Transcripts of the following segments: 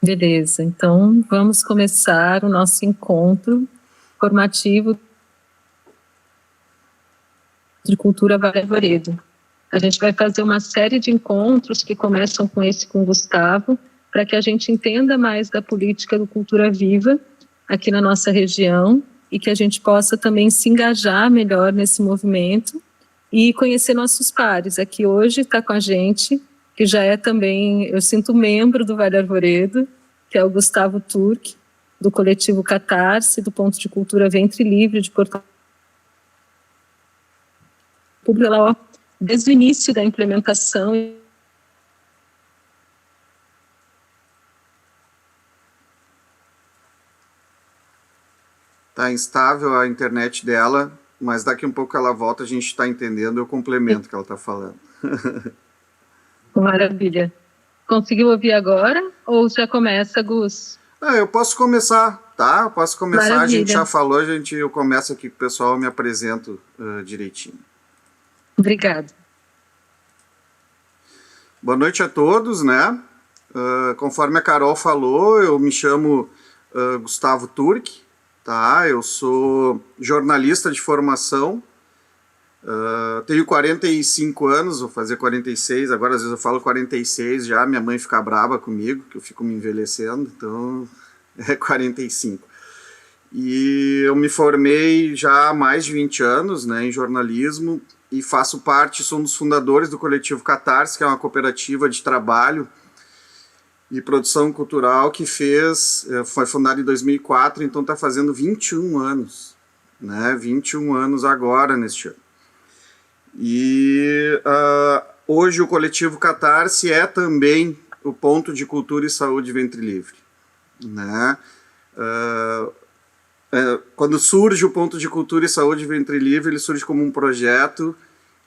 Beleza, então vamos começar o nosso encontro formativo de Cultura Vale Arvoredo. A gente vai fazer uma série de encontros que começam com esse com o Gustavo, para que a gente entenda mais da política do Cultura Viva aqui na nossa região e que a gente possa também se engajar melhor nesse movimento e conhecer nossos pares. Aqui hoje está com a gente, que já é também, eu sinto, membro do Vale Arvoredo, que é o Gustavo Turk, do coletivo Catarse, do Ponto de Cultura Ventre Livre de Porto Público, desde o início da implementação. Está instável a internet dela, mas daqui um pouco ela volta, a gente está entendendo, eu complemento o que ela está falando. Maravilha. Conseguiu ouvir agora ou já começa, Gus? Eu posso começar, tá? Eu posso começar, Maravilha. A gente já falou, eu começo aqui com o pessoal, eu me apresento direitinho. Obrigado. Boa noite a todos, né? Conforme a Carol falou, eu me chamo Gustavo Turk, tá? Eu sou jornalista de formação, tenho 45 anos, vou fazer 46, agora às vezes eu falo 46 já, minha mãe fica brava comigo, que eu fico me envelhecendo, então é 45. E eu me formei já há mais de 20 anos, né, em jornalismo, e faço parte, sou um dos fundadores do coletivo Catarse, que é uma cooperativa de trabalho e produção cultural que foi fundada em 2004, então está fazendo 21 anos, né, 21 anos agora neste ano. E hoje o coletivo Catarse é também o Ponto de Cultura e Saúde Ventre Livre, né? Quando surge o Ponto de Cultura e Saúde Ventre Livre, ele surge como um projeto,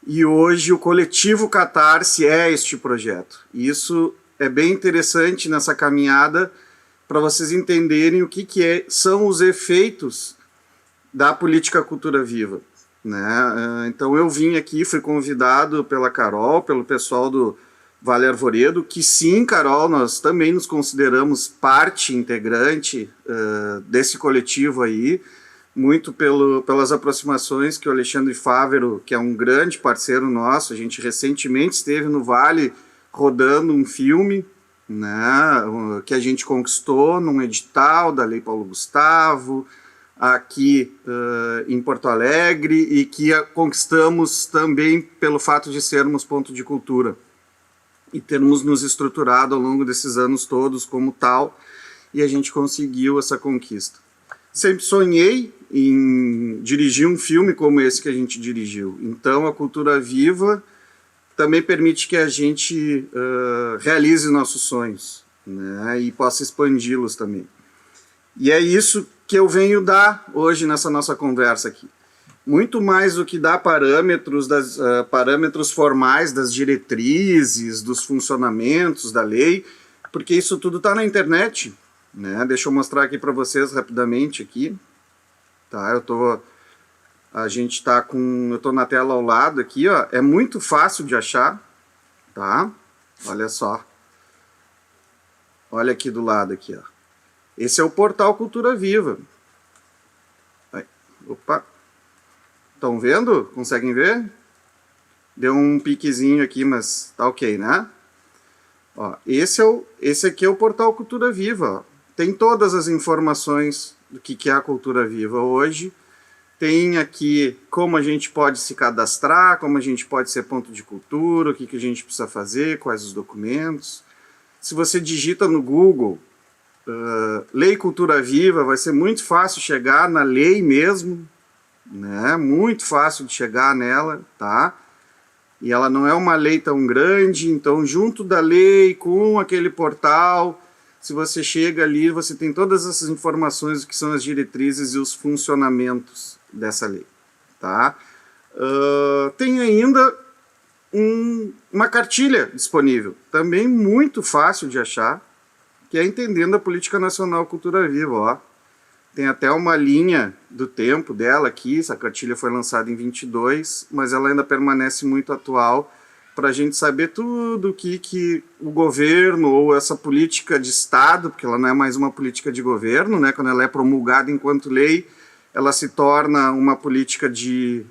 e hoje o coletivo Catarse é este projeto. E isso é bem interessante nessa caminhada, para vocês entenderem o que são os efeitos da política Cultura Viva, né? Então eu vim aqui, fui convidado pela Carol, pelo pessoal do Vale Arvoredo, que sim, Carol, nós também nos consideramos parte integrante desse coletivo aí, muito pelas aproximações que o Alexandre Fávero, que é um grande parceiro nosso, a gente recentemente esteve no Vale rodando um filme, né, que a gente conquistou num edital da Lei Paulo Gustavo, aqui em Porto Alegre, e que conquistamos também pelo fato de sermos ponto de cultura e termos nos estruturado ao longo desses anos todos como tal, e a gente conseguiu essa conquista. Sempre sonhei em dirigir um filme como esse que a gente dirigiu, então a Cultura Viva também permite que a gente realize nossos sonhos, né, e possa expandi-los também. E é isso que eu venho dar hoje nessa nossa conversa aqui. Muito mais do que dar parâmetros, parâmetros formais das diretrizes, dos funcionamentos da lei, porque isso tudo está na internet, né? Deixa eu mostrar aqui para vocês rapidamente aqui. Tá, eu estou na tela ao lado aqui, ó. É muito fácil de achar, tá? Olha só. Olha aqui do lado aqui, ó. Esse é o portal Cultura Viva. Opa. Estão vendo? Conseguem ver? Deu um piquezinho aqui, mas tá ok, né? Ó, esse aqui é o portal Cultura Viva. Ó. Tem todas as informações do que é a Cultura Viva hoje. Tem aqui como a gente pode se cadastrar, como a gente pode ser ponto de cultura, o que a gente precisa fazer, quais os documentos. Se você digita no Google Lei Cultura Viva, vai ser muito fácil chegar na lei mesmo, né? Muito fácil de chegar nela, tá? E ela não é uma lei tão grande, então junto da lei, com aquele portal, se você chega ali, você tem todas essas informações do que são as diretrizes e os funcionamentos dessa lei, tá? Tem ainda uma cartilha disponível, também muito fácil de achar, que é Entendendo a Política Nacional Cultura Viva, ó. Tem até uma linha do tempo dela aqui, essa cartilha foi lançada em 22, mas ela ainda permanece muito atual, para a gente saber tudo que o governo ou essa política de Estado, porque ela não é mais uma política de governo, né? Quando ela é promulgada enquanto lei, ela se torna uma política de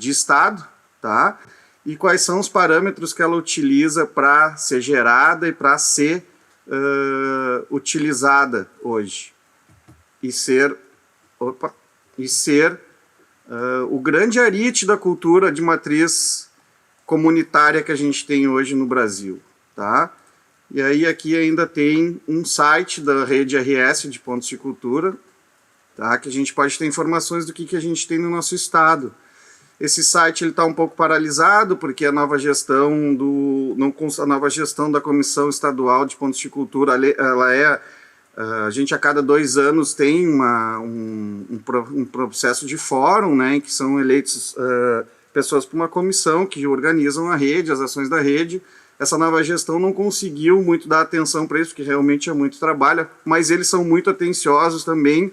Estado, tá? E quais são os parâmetros que ela utiliza para ser gerada e para ser utilizada hoje. E ser o grande arite da cultura de matriz comunitária que a gente tem hoje no Brasil, tá? E aí aqui ainda tem um site da rede RS de pontos de cultura, tá? Que a gente pode ter informações do que a gente tem no nosso estado. Esse site está um pouco paralisado porque a nova gestão da Comissão Estadual de Pontos de Cultura, a gente a cada 2 anos tem um processo de fórum, né, em que são eleitos pessoas para uma comissão que organizam a rede, as ações da rede. Essa nova gestão não conseguiu muito dar atenção para isso, porque realmente é muito trabalho, mas eles são muito atenciosos também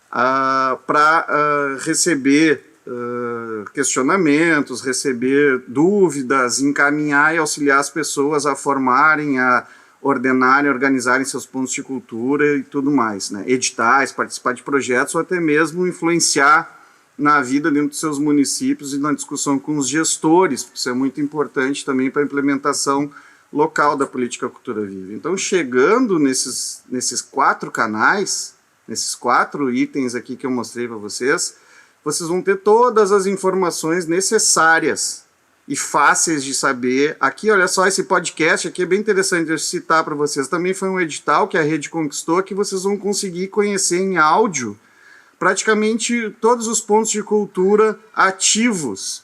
para receber questionamentos, receber dúvidas, encaminhar e auxiliar as pessoas a formarem, a ordenarem, organizarem seus pontos de cultura e tudo mais, né? Editais, participar de projetos ou até mesmo influenciar na vida dentro dos seus municípios e na discussão com os gestores, isso é muito importante também para a implementação local da política cultura viva. Então, chegando nesses 4 canais, nesses 4 itens aqui que eu mostrei para vocês vão ter todas as informações necessárias e fáceis de saber. Aqui, olha só, esse podcast aqui é bem interessante de eu citar para vocês. Também foi um edital que a rede conquistou, que vocês vão conseguir conhecer em áudio praticamente todos os pontos de cultura ativos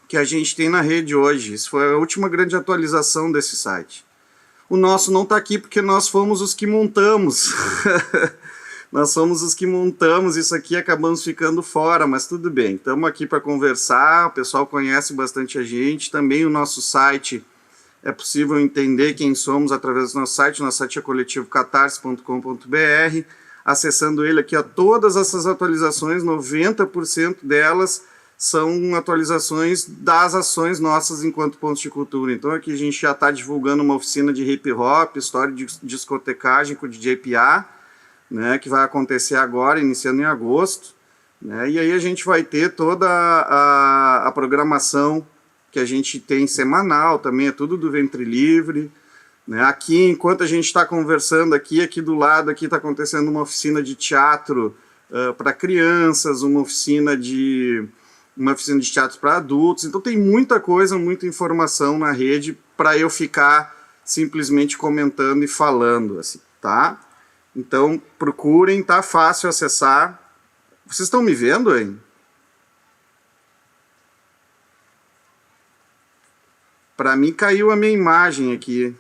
que a gente tem na rede hoje. Isso foi a última grande atualização desse site. O nosso não está aqui porque nós fomos os que montamos. Nós somos os que montamos isso aqui e acabamos ficando fora, mas tudo bem. Estamos aqui para conversar, o pessoal conhece bastante a gente. Também o nosso site, é possível entender quem somos através do nosso site. Nosso site é coletivocatarse.com.br. Acessando ele aqui, todas essas atualizações, 90% delas são atualizações das ações nossas enquanto pontos de cultura. Então aqui a gente já está divulgando uma oficina de hip hop, história de discotecagem com o DJ Piá, né, que vai acontecer agora, iniciando em agosto, né, e aí a gente vai ter toda a programação que a gente tem semanal, também é tudo do Ventre Livre, né. Aqui, enquanto a gente está conversando aqui do lado, aqui está acontecendo uma oficina de teatro para crianças, uma oficina de teatro para adultos, então tem muita coisa, muita informação na rede para eu ficar simplesmente comentando e falando, assim, tá? Então, procurem, tá fácil acessar. Vocês estão me vendo, hein? Para mim, caiu a minha imagem aqui.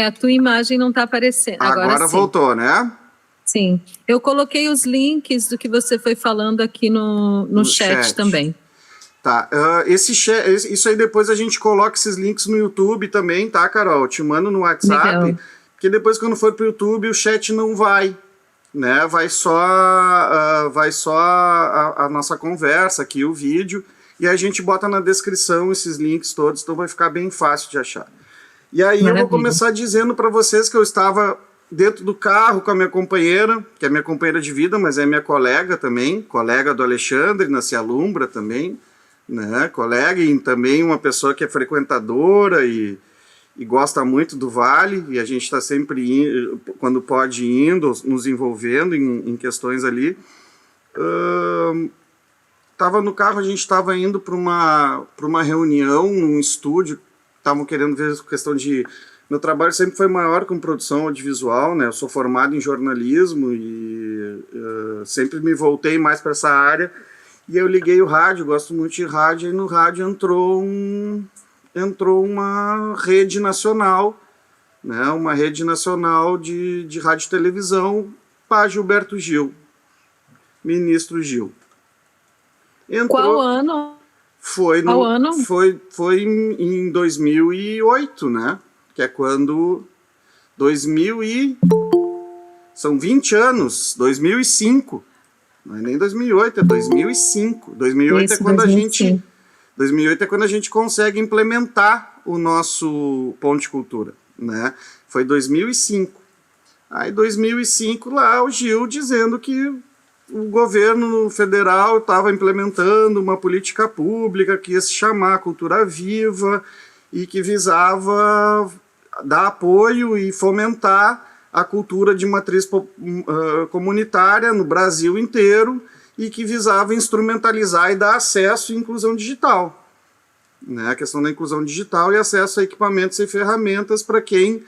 A tua imagem não está aparecendo. Agora voltou, né? Sim. Eu coloquei os links do que você foi falando aqui no chat também. Tá, isso aí depois a gente coloca esses links no YouTube também, tá, Carol? Eu te mando no WhatsApp, legal. Porque depois quando for pro YouTube o chat não vai, né? Vai só a nossa conversa aqui, o vídeo, e a gente bota na descrição esses links todos, então vai ficar bem fácil de achar. E aí Maravilha. Eu vou começar dizendo para vocês que eu estava dentro do carro com a minha companheira, que é minha companheira de vida, mas é minha colega também, colega do Alexandre, na Cialumbra também, né, colega, e também uma pessoa que é frequentadora e gosta muito do Vale, e a gente está sempre, quando pode, indo, nos envolvendo em questões ali. Estava no carro, a gente estava indo para uma reunião, num estúdio, estavam querendo ver a questão de... Meu trabalho sempre foi maior com produção audiovisual, né, eu sou formado em jornalismo e sempre me voltei mais para essa área. E eu liguei o rádio, gosto muito de rádio, e no rádio entrou uma rede nacional, né, uma rede nacional de rádio e televisão para Gilberto Gil, ministro Gil. Entrou, qual ano? Foi em 2008, né, que é quando... São 20 anos, 2005... Não é nem 2008, é 2005. 2008 é quando 2008 é quando a gente consegue implementar o nosso ponto de cultura, né? Foi 2005. Aí 2005 lá o Gil dizendo que o governo federal estava implementando uma política pública que ia se chamar Cultura Viva e que visava dar apoio e fomentar a cultura de matriz comunitária no Brasil inteiro e que visava instrumentalizar e dar acesso à inclusão digital. Né? A questão da inclusão digital e acesso a equipamentos e ferramentas para quem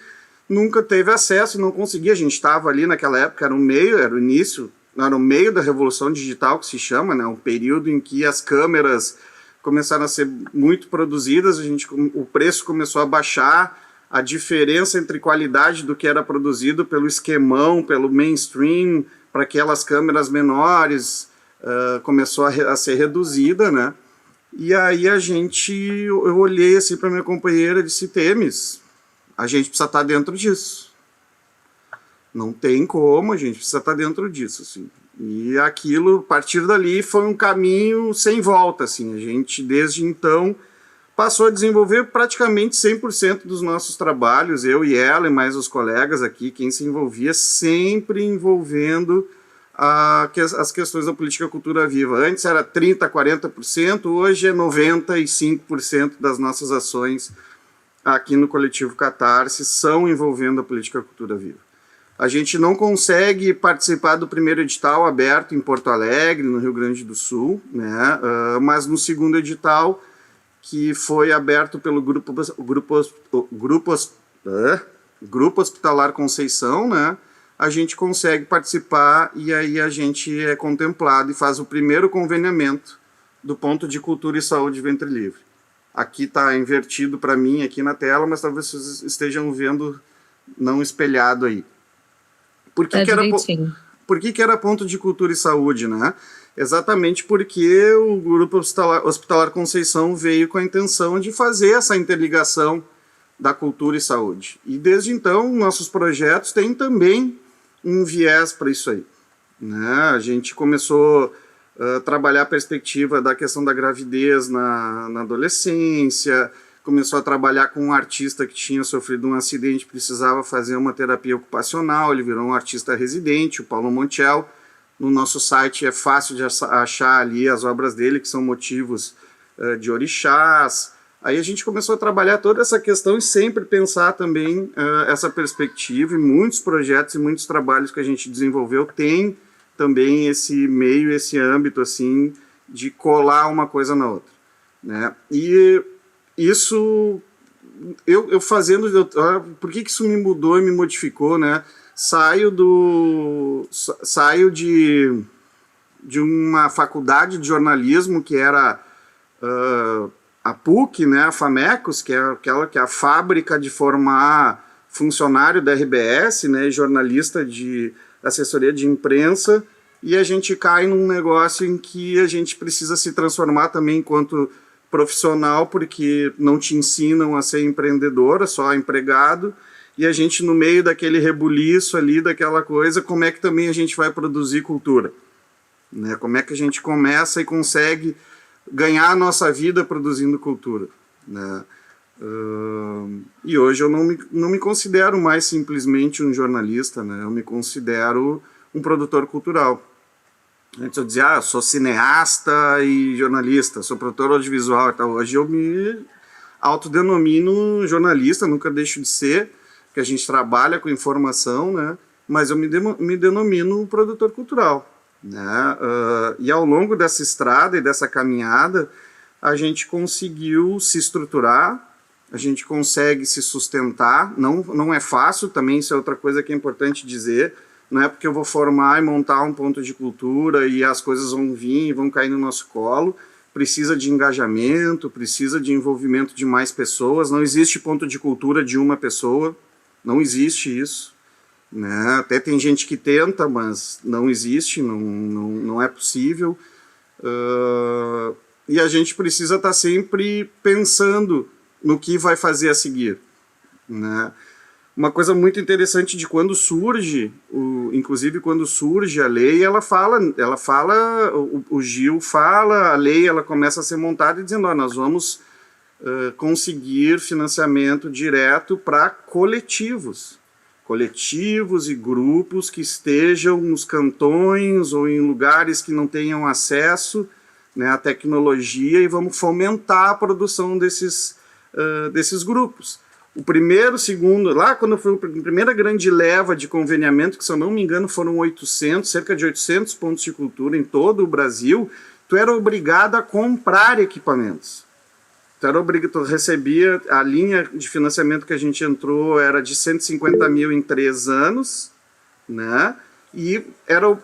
nunca teve acesso e não conseguia. A gente estava ali naquela época, era o início, era o meio da revolução digital, que se chama, né? Um período em que as câmeras começaram a ser muito produzidas, o preço começou a baixar, a diferença entre qualidade do que era produzido pelo esquemão, pelo mainstream, para aquelas câmeras menores, começou a ser reduzida, né? E aí eu olhei assim para minha companheira e disse, Temis, a gente precisa estar dentro disso. Não tem como, a gente precisa estar dentro disso, assim. E aquilo, a partir dali, foi um caminho sem volta, assim. A gente, desde então, passou a desenvolver praticamente 100% dos nossos trabalhos, eu e ela e mais os colegas aqui, quem se envolvia, sempre envolvendo as questões da política cultura viva. Antes era 30%, 40%, hoje é 95% das nossas ações aqui no Coletivo Catarse são envolvendo a política cultura viva. A gente não consegue participar do primeiro edital aberto em Porto Alegre, no Rio Grande do Sul, né? Mas no segundo edital, que foi aberto pelo Grupo Hospitalar Conceição, né? A gente consegue participar e aí a gente é contemplado e faz o primeiro conveniamento do ponto de cultura e saúde Ventre Livre. Aqui está invertido para mim aqui na tela, mas talvez vocês estejam vendo não espelhado aí. Por que era ponto de cultura e saúde, né? Exatamente porque o Grupo Hospitalar Conceição veio com a intenção de fazer essa interligação da cultura e saúde. E desde então, nossos projetos têm também um viés para isso aí, né? A gente começou a trabalhar a perspectiva da questão da gravidez na adolescência, começou a trabalhar com um artista que tinha sofrido um acidente, precisava fazer uma terapia ocupacional, ele virou um artista residente, o Paulo Montiel. No nosso site é fácil de achar ali as obras dele, que são motivos de orixás. Aí a gente começou a trabalhar toda essa questão e sempre pensar também essa perspectiva, e muitos projetos e muitos trabalhos que a gente desenvolveu têm também esse meio, esse âmbito assim, de colar uma coisa na outra, né? E isso, eu fazendo, por que isso me mudou e me modificou, né? Saio de uma faculdade de jornalismo que era a PUC, né, a FAMECOS, que é a fábrica de formar funcionário da RBS, né, jornalista de assessoria de imprensa, e a gente cai num negócio em que a gente precisa se transformar também enquanto profissional, porque não te ensinam a ser empreendedora, só empregado, e a gente no meio daquele rebuliço ali, daquela coisa, como é que também a gente vai produzir cultura? Né? Como é que a gente começa e consegue ganhar a nossa vida produzindo cultura? Né? E hoje eu não me considero mais simplesmente um jornalista, né? Eu me considero um produtor cultural. Antes eu dizia, eu sou cineasta e jornalista, sou produtor audiovisual e tal. Hoje eu me autodenomino jornalista, nunca deixo de ser, porque a gente trabalha com informação, né? Mas eu me denomino produtor cultural, né? E ao longo dessa estrada e dessa caminhada, a gente conseguiu se estruturar, a gente consegue se sustentar, não é fácil também, isso é outra coisa que é importante dizer. Não é porque eu vou formar e montar um ponto de cultura e as coisas vão vir e vão cair no nosso colo. Precisa de engajamento, precisa de envolvimento de mais pessoas. Não existe ponto de cultura de uma pessoa, não existe isso, né? Até tem gente que tenta, mas não existe, não é possível. E a gente precisa estar sempre pensando no que vai fazer a seguir, né? uma coisa muito interessante de quando surge, inclusive quando surge a lei, ela fala, o Gil fala, a lei ela começa a ser montada dizendo, nós vamos conseguir financiamento direto para coletivos e grupos que estejam nos cantões ou em lugares que não tenham acesso, né, à tecnologia, e vamos fomentar a produção desses grupos. O primeiro, segundo, lá quando foi a primeira grande leva de conveniamento, que se eu não me engano foram cerca de 800 pontos de cultura em todo o Brasil, tu era obrigado a comprar equipamentos. Tu recebia, a linha de financiamento que a gente entrou era de 150 mil em 3 anos, né? E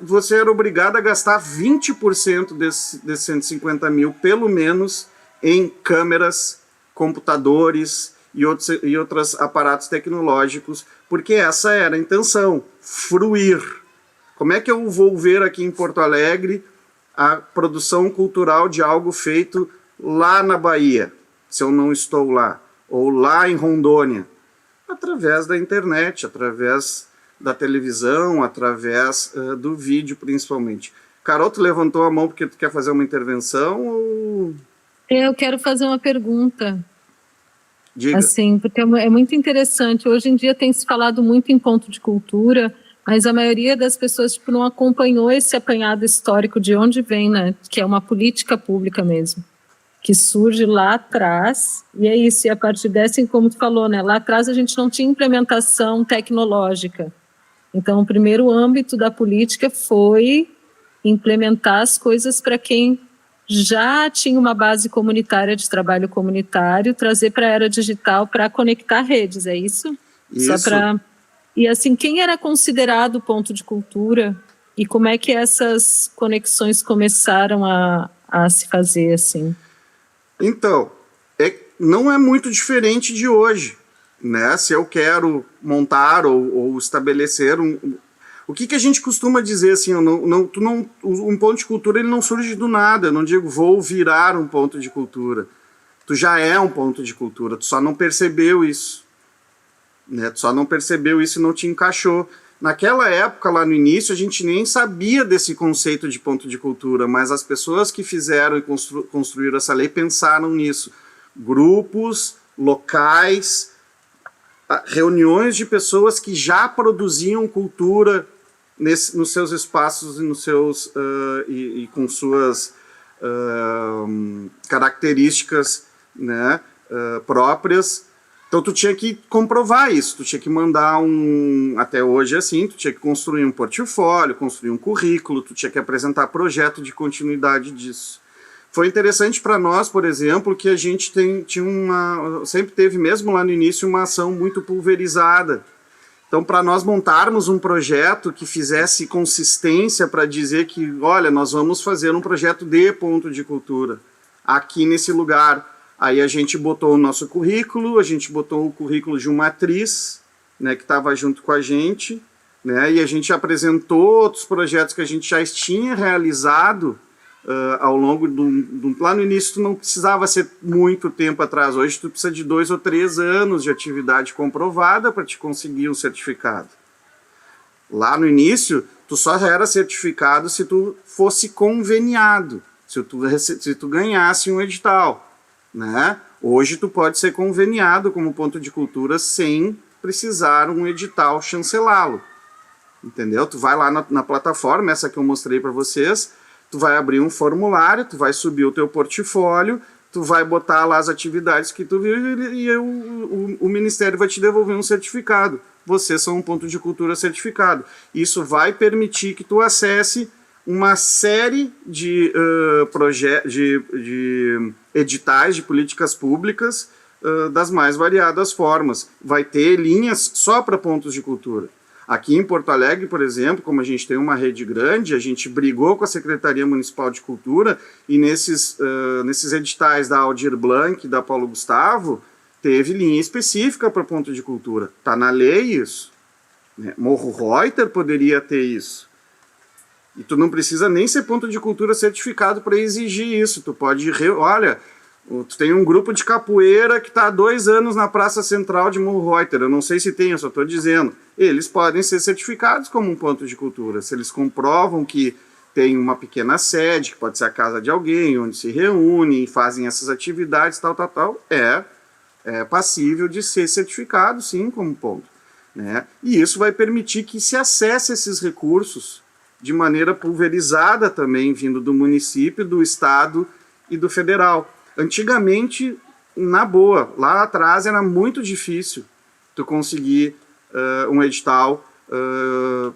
você era obrigado a gastar 20% desses 150 mil, pelo menos, em câmeras, computadores e outros aparatos tecnológicos, porque essa era a intenção, fruir. Como é que eu vou ver aqui em Porto Alegre a produção cultural de algo feito lá na Bahia, se eu não estou lá, ou lá em Rondônia? Através da internet, através da televisão, através do vídeo, principalmente. Carol, tu levantou a mão porque tu quer fazer uma intervenção? Ou... Eu quero fazer uma pergunta. Diga. Assim, porque é muito interessante. Hoje em dia tem se falado muito em ponto de cultura, mas a maioria das pessoas tipo, não acompanhou esse apanhado histórico de onde vem, né? Que é uma política pública mesmo, que surge lá atrás, e é isso, e a partir dessa, como tu falou, né? Lá atrás a gente não tinha implementação tecnológica. Então, o primeiro âmbito da política foi implementar as coisas para quem já tinha uma base comunitária de trabalho comunitário, trazer para a era digital para conectar redes, é isso? Isso. E assim, quem era considerado ponto de cultura e como é que essas conexões começaram a se fazer assim? Então, não é muito diferente de hoje, né? Se eu quero montar ou estabelecer o que a gente costuma dizer assim, um ponto de cultura ele não surge do nada. Eu não digo vou virar um ponto de cultura. Tu já é um ponto de cultura, tu só não percebeu isso, né? Tu só não percebeu isso e não te encaixou. Naquela época, lá no início, a gente nem sabia desse conceito de ponto de cultura, mas as pessoas que fizeram e construíram essa lei pensaram nisso. Grupos, locais, reuniões de pessoas que já produziam cultura nos seus espaços e nos seus e com suas características, né, próprias. Então tu tinha que comprovar isso, tu tinha que mandar até hoje assim, tu tinha que construir um portfólio, construir um currículo, tu tinha que apresentar projeto de continuidade disso. Foi interessante para nós, por exemplo, que a gente sempre teve, mesmo lá no início, uma ação muito pulverizada. Então, para nós montarmos um projeto que fizesse consistência para dizer que, olha, nós vamos fazer um projeto de ponto de cultura aqui nesse lugar. Aí a gente botou o nosso currículo, a gente botou o currículo de uma atriz, né, que estava junto com a gente, né, e a gente apresentou outros projetos que a gente já tinha realizado ao longo lá no início tu não precisava ser muito tempo atrás, hoje tu precisa de 2 ou 3 anos de atividade comprovada para te conseguir um certificado. Lá no início, tu só era certificado se tu fosse conveniado, se tu ganhasse um edital, né? Hoje tu pode ser conveniado como ponto de cultura sem precisar um edital chancelá-lo, entendeu? Tu vai lá na plataforma, essa que eu mostrei para vocês, tu vai abrir um formulário, tu vai subir o teu portfólio, tu vai botar lá as atividades que tu viu e o Ministério vai te devolver um certificado. Vocês são um ponto de cultura certificado. Isso vai permitir que tu acesse uma série de editais de políticas públicas das mais variadas formas. Vai ter linhas só para pontos de cultura. Aqui em Porto Alegre, por exemplo, como a gente tem uma rede grande, a gente brigou com a Secretaria Municipal de Cultura e nesses editais da Aldir Blanc e da Paulo Gustavo, teve linha específica para ponto de cultura. Está na lei isso. Né? Morro Reuter poderia ter isso. E tu não precisa nem ser ponto de cultura certificado para exigir isso. Tu pode, olha, Tu tem um grupo de capoeira que está há 2 anos na Praça Central de Morro Reuter. Eu não sei se tem, eu só estou dizendo. Eles podem ser certificados como um ponto de cultura. Se eles comprovam que tem uma pequena sede, que pode ser a casa de alguém, onde se reúnem e fazem essas atividades, tal, é passível de ser certificado, sim, como ponto. Né? E isso vai permitir que se acesse esses recursos de maneira pulverizada também, vindo do município, do estado e do federal. Antigamente, na boa, lá atrás era muito difícil tu conseguir um edital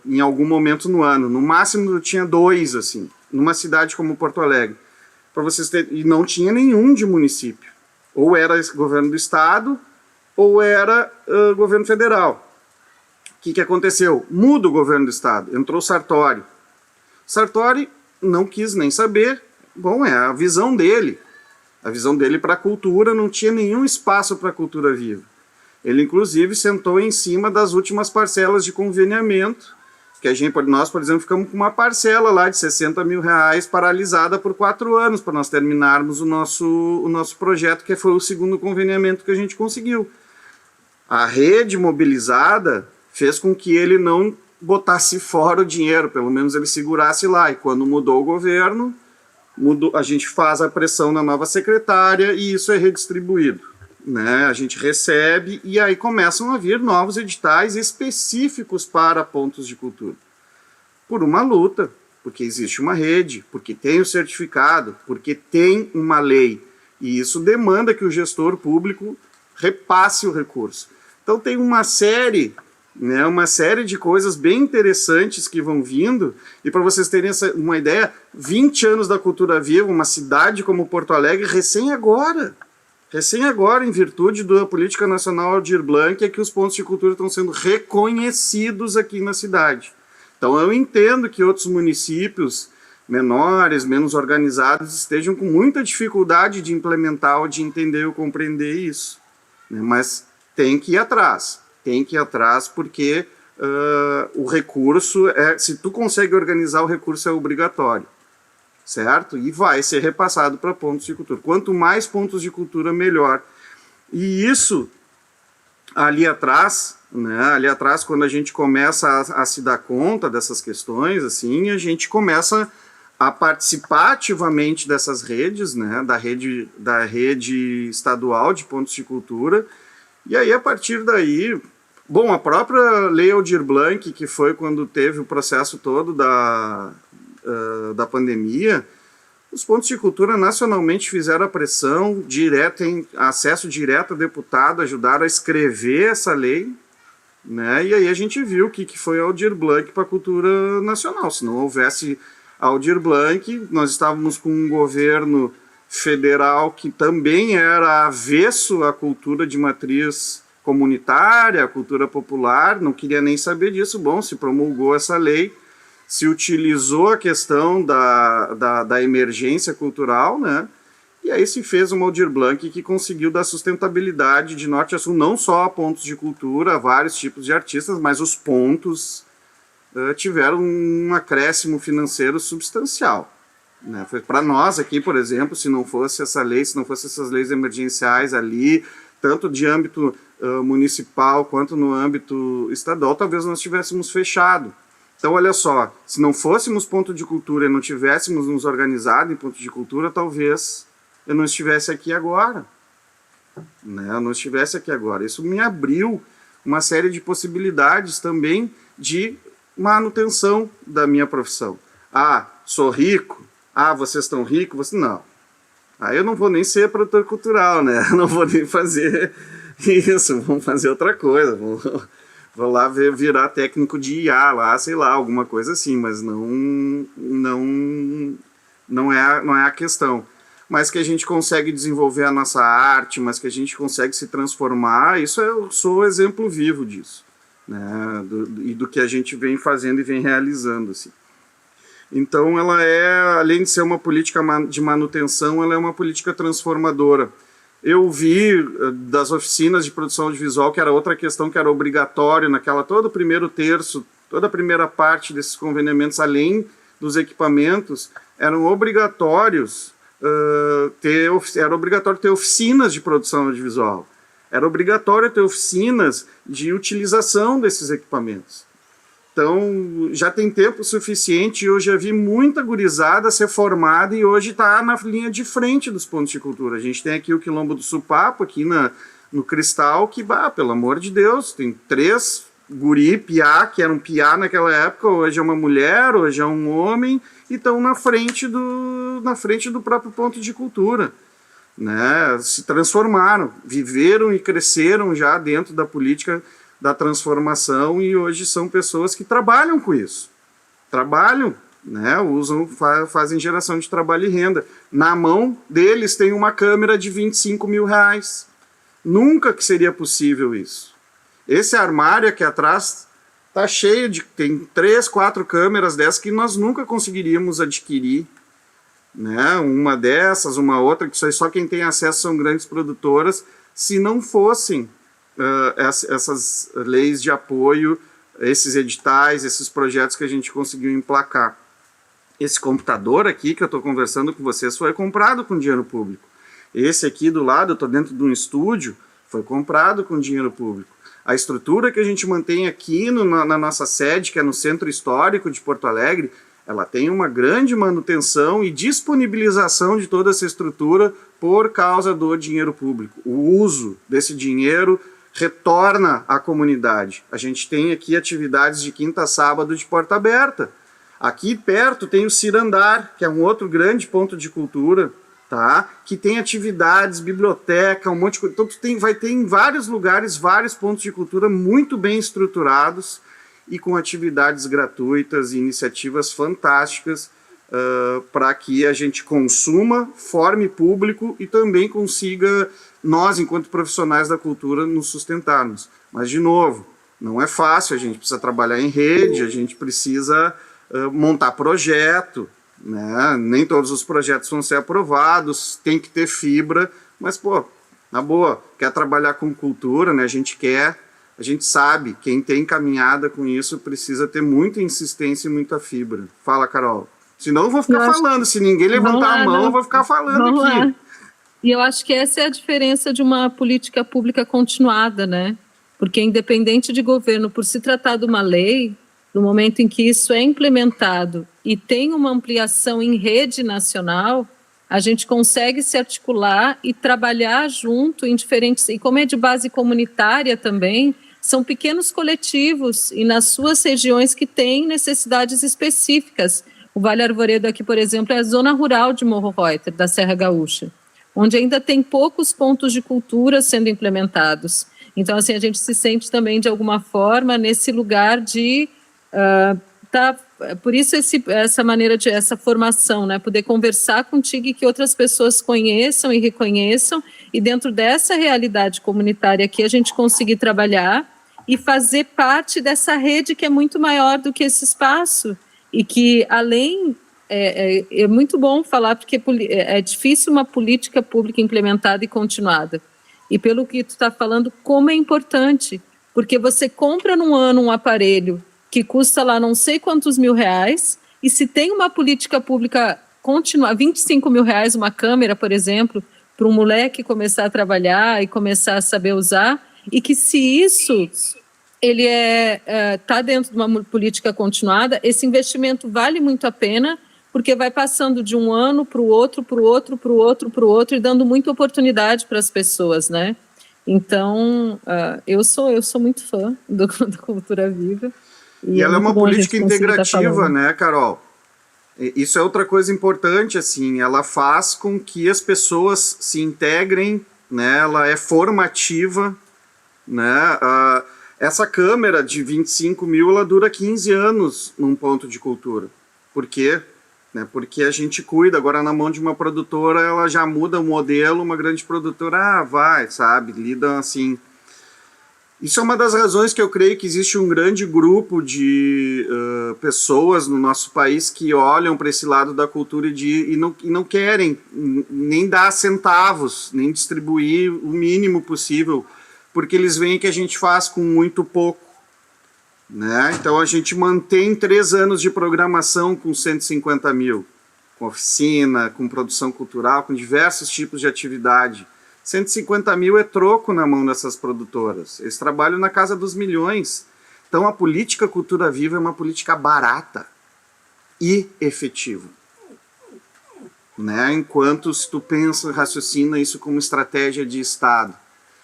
em algum momento no ano. No máximo tu tinha 2, assim, numa cidade como Porto Alegre. Para vocês terem, e não tinha nenhum de município. Ou era governo do estado, ou era governo federal. O que aconteceu? Muda o governo do estado, entrou o Sartori. Sartori não quis nem saber, bom, é a visão dele. A visão dele para a cultura, não tinha nenhum espaço para a cultura viva. Ele, inclusive, sentou em cima das últimas parcelas de conveniamento, que nós, por exemplo, ficamos com uma parcela lá de R$60 mil paralisada por 4 anos, para nós terminarmos o nosso projeto, que foi o segundo conveniamento que a gente conseguiu. A rede mobilizada fez com que ele não botasse fora o dinheiro, pelo menos ele segurasse lá, e quando mudou o governo, a gente faz a pressão na nova secretária e isso é redistribuído. Né? A gente recebe e aí começam a vir novos editais específicos para pontos de cultura. Por uma luta, porque existe uma rede, porque tem o certificado, porque tem uma lei. E isso demanda que o gestor público repasse o recurso. Então tem uma série de coisas bem interessantes que vão vindo, e para vocês terem uma ideia, 20 anos da cultura viva, uma cidade como Porto Alegre, recém agora, em virtude da Política Nacional Aldir Blanc, é que os pontos de cultura estão sendo reconhecidos aqui na cidade. Então eu entendo que outros municípios menores, menos organizados, estejam com muita dificuldade de implementar ou de entender ou compreender isso. Né? Mas tem que ir atrás. Tem que ir atrás porque o recurso, se tu consegue organizar, o recurso é obrigatório, certo? E vai ser repassado para pontos de cultura. Quanto mais pontos de cultura, melhor. E isso, ali atrás, quando a gente começa a se dar conta dessas questões, assim, a gente começa a participar ativamente dessas redes, né, da rede estadual de pontos de cultura. E aí, a partir daí, bom, a própria Lei Aldir Blanc, que foi quando teve o processo todo da pandemia, os pontos de cultura nacionalmente fizeram a pressão direta, em acesso direto a deputado, ajudaram a escrever essa lei, né? E aí a gente viu o que foi a Aldir Blanc para a cultura nacional. Se não houvesse Aldir Blanc, nós estávamos com um governo federal que também era avesso à cultura de matriz comunitária, à cultura popular, não queria nem saber disso. Bom, se promulgou essa lei, se utilizou a questão da emergência cultural, né? E aí se fez uma Aldir Blanc que conseguiu dar sustentabilidade de norte a sul, não só a pontos de cultura, a vários tipos de artistas, mas os pontos tiveram um acréscimo financeiro substancial. Né? Foi para nós aqui, por exemplo, se não fosse essa lei, se não fossem essas leis emergenciais ali, tanto de âmbito municipal quanto no âmbito estadual, talvez nós tivéssemos fechado. Então, olha só, se não fôssemos ponto de cultura e não tivéssemos nos organizado em ponto de cultura, talvez eu não estivesse aqui agora. Né? Eu não estivesse aqui agora. Isso me abriu uma série de possibilidades também de manutenção da minha profissão. Ah, sou rico. Ah, vocês estão ricos? Não. Aí eu não vou nem ser produtor cultural, né? Eu não vou nem fazer isso, vou fazer outra coisa. Vou lá virar técnico de IA, lá, sei lá, alguma coisa assim, mas não é a questão. Mas que a gente consegue desenvolver a nossa arte, mas que a gente consegue se transformar, isso eu sou exemplo vivo disso. Né? Do que a gente vem fazendo e vem realizando, assim. Então, ela além de ser uma política de manutenção, ela é uma política transformadora. Eu vi das oficinas de produção audiovisual, que era outra questão que era obrigatório, todo o primeiro terço, toda a primeira parte desses conveniamentos, além dos equipamentos, eram obrigatórios era obrigatório ter oficinas de produção audiovisual, era obrigatório ter oficinas de utilização desses equipamentos. Então, já tem tempo suficiente, eu já vi muita gurizada ser formada e hoje está na linha de frente dos pontos de cultura. A gente tem aqui o Quilombo do Supapo, aqui no Cristal, que, pelo amor de Deus, tem 3 guri, piá, que eram piá naquela época, hoje é uma mulher, hoje é um homem, e estão na frente do próprio ponto de cultura. Né? Se transformaram, viveram e cresceram já dentro da política da transformação e hoje são pessoas que trabalham com isso. Trabalham, né? Fazem geração de trabalho e renda. Na mão deles tem uma câmera de 25 mil reais. Nunca que seria possível isso. Esse armário aqui atrás está cheio tem 3, 4 câmeras dessas que nós nunca conseguiríamos adquirir. Né? Uma dessas, uma outra, que só quem tem acesso são grandes produtoras, se não fossem essas leis de apoio, esses editais, esses projetos que a gente conseguiu emplacar. Esse computador aqui que eu estou conversando com vocês foi comprado com dinheiro público. Esse aqui do lado, eu estou dentro de um estúdio, foi comprado com dinheiro público. A estrutura que a gente mantém aqui na nossa sede, que é no Centro Histórico de Porto Alegre, ela tem uma grande manutenção e disponibilização de toda essa estrutura por causa do dinheiro público. O uso desse dinheiro retorna à comunidade. A gente tem aqui atividades de quinta a sábado de porta aberta. Aqui perto tem o Cirandar, que é um outro grande ponto de cultura, tá? Que tem atividades, biblioteca, um monte de coisa. Então vai ter em vários lugares, vários pontos de cultura muito bem estruturados e com atividades gratuitas e iniciativas fantásticas para que a gente consuma, forme público e também consiga, nós, enquanto profissionais da cultura, nos sustentarmos. Mas, de novo, não é fácil, a gente precisa trabalhar em rede, a gente precisa montar projeto, né? Nem todos os projetos vão ser aprovados, tem que ter fibra, mas, na boa, quer trabalhar com cultura, né? A gente sabe, quem tem caminhada com isso precisa ter muita insistência e muita fibra. Fala, Carol. Senão eu vou ficar falando, se ninguém levantar a mão, eu vou ficar falando aqui. Lá. E eu acho que essa é a diferença de uma política pública continuada, né? Porque independente de governo, por se tratar de uma lei, no momento em que isso é implementado e tem uma ampliação em rede nacional, a gente consegue se articular e trabalhar junto em diferentes... E como é de base comunitária também, são pequenos coletivos e nas suas regiões que têm necessidades específicas. O Vale Arvoredo aqui, por exemplo, é a zona rural de Morro Reuter, da Serra Gaúcha, onde ainda tem poucos pontos de cultura sendo implementados. Então, assim, a gente se sente também, de alguma forma, nesse lugar de... por isso essa maneira essa formação, né? Poder conversar contigo e que outras pessoas conheçam e reconheçam, e dentro dessa realidade comunitária aqui a gente conseguir trabalhar e fazer parte dessa rede que é muito maior do que esse espaço, e que além é muito bom falar, porque é difícil uma política pública implementada e continuada, e pelo que tu está falando, como é importante, porque você compra num ano um aparelho que custa lá não sei quantos mil reais, e se tem uma política pública contínua, 25 mil reais uma câmera, por exemplo, para um moleque começar a trabalhar e começar a saber usar, e que se isso ele está dentro de uma política continuada, esse investimento vale muito a pena, porque vai passando de um ano para o outro, para o outro, para o outro, para o outro, e dando muita oportunidade para as pessoas, né? Então, eu sou muito fã da Cultura Viva. E ela é uma política integrativa, né, Carol? Isso é outra coisa importante, assim, ela faz com que as pessoas se integrem, né, ela é formativa, né, essa câmera de 25 mil, ela dura 15 anos num ponto de cultura. Por quê? Né, porque a gente cuida, agora na mão de uma produtora, ela já muda o modelo, uma grande produtora, sabe, lida assim... Isso é uma das razões que eu creio que existe um grande grupo de pessoas no nosso país que olham para esse lado da cultura e não querem nem dar centavos, nem distribuir o mínimo possível, porque eles veem que a gente faz com muito pouco. Né? Então a gente mantém 3 anos de programação com 150 mil. com oficina, com produção cultural, com diversos tipos de atividade. 150 mil é troco na mão dessas produtoras. Eles trabalham na casa dos milhões. Então a política Cultura Viva é uma política barata e efetiva. Né? Enquanto se tu pensa, raciocina isso como estratégia de Estado.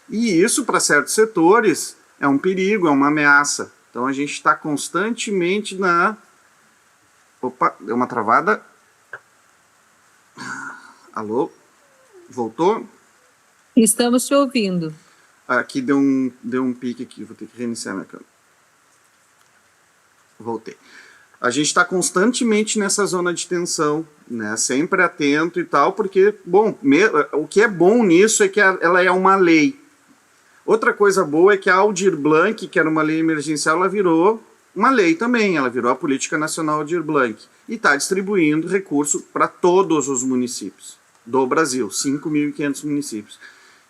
E isso, para certos setores, é um perigo, é uma ameaça. Então a gente está constantemente na... Opa, deu uma travada. Alô? Voltou? Estamos te ouvindo. Aqui deu um pique aqui, vou ter que reiniciar minha câmera. Voltei. A gente está constantemente nessa zona de tensão, né? Sempre atento e tal, porque, bom, o que é bom nisso é que ela é uma lei. Outra coisa boa é que a Aldir Blanc, que era uma lei emergencial, ela virou uma lei também, ela virou a Política Nacional Aldir Blanc, e está distribuindo recurso para todos os municípios do Brasil, 5.500 municípios. O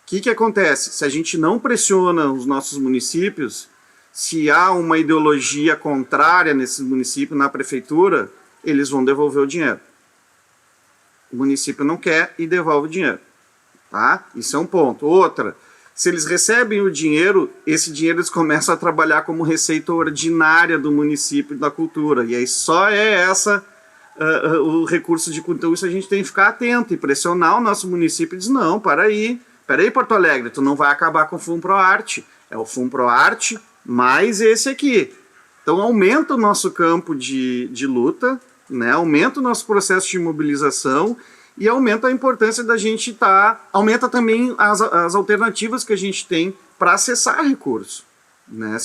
que acontece? Se a gente não pressiona os nossos municípios, se há uma ideologia contrária nesses municípios, na prefeitura, eles vão devolver o dinheiro. O município não quer e devolve o dinheiro. Tá? Isso é um ponto. Outra, se eles recebem o dinheiro, esse dinheiro eles começam a trabalhar como receita ordinária do município da cultura. E aí só é essa o recurso de cultura. Então isso a gente tem que ficar atento e pressionar o nosso município e dizer, não, para aí, Porto Alegre, tu não vai acabar com o FUNPROARTE. É o FUNPROARTE mais esse aqui. Então aumenta o nosso campo de luta, né? Aumenta o nosso processo de mobilização e aumenta a importância da gente estar... Aumenta também as alternativas que a gente tem para acessar recursos. Né?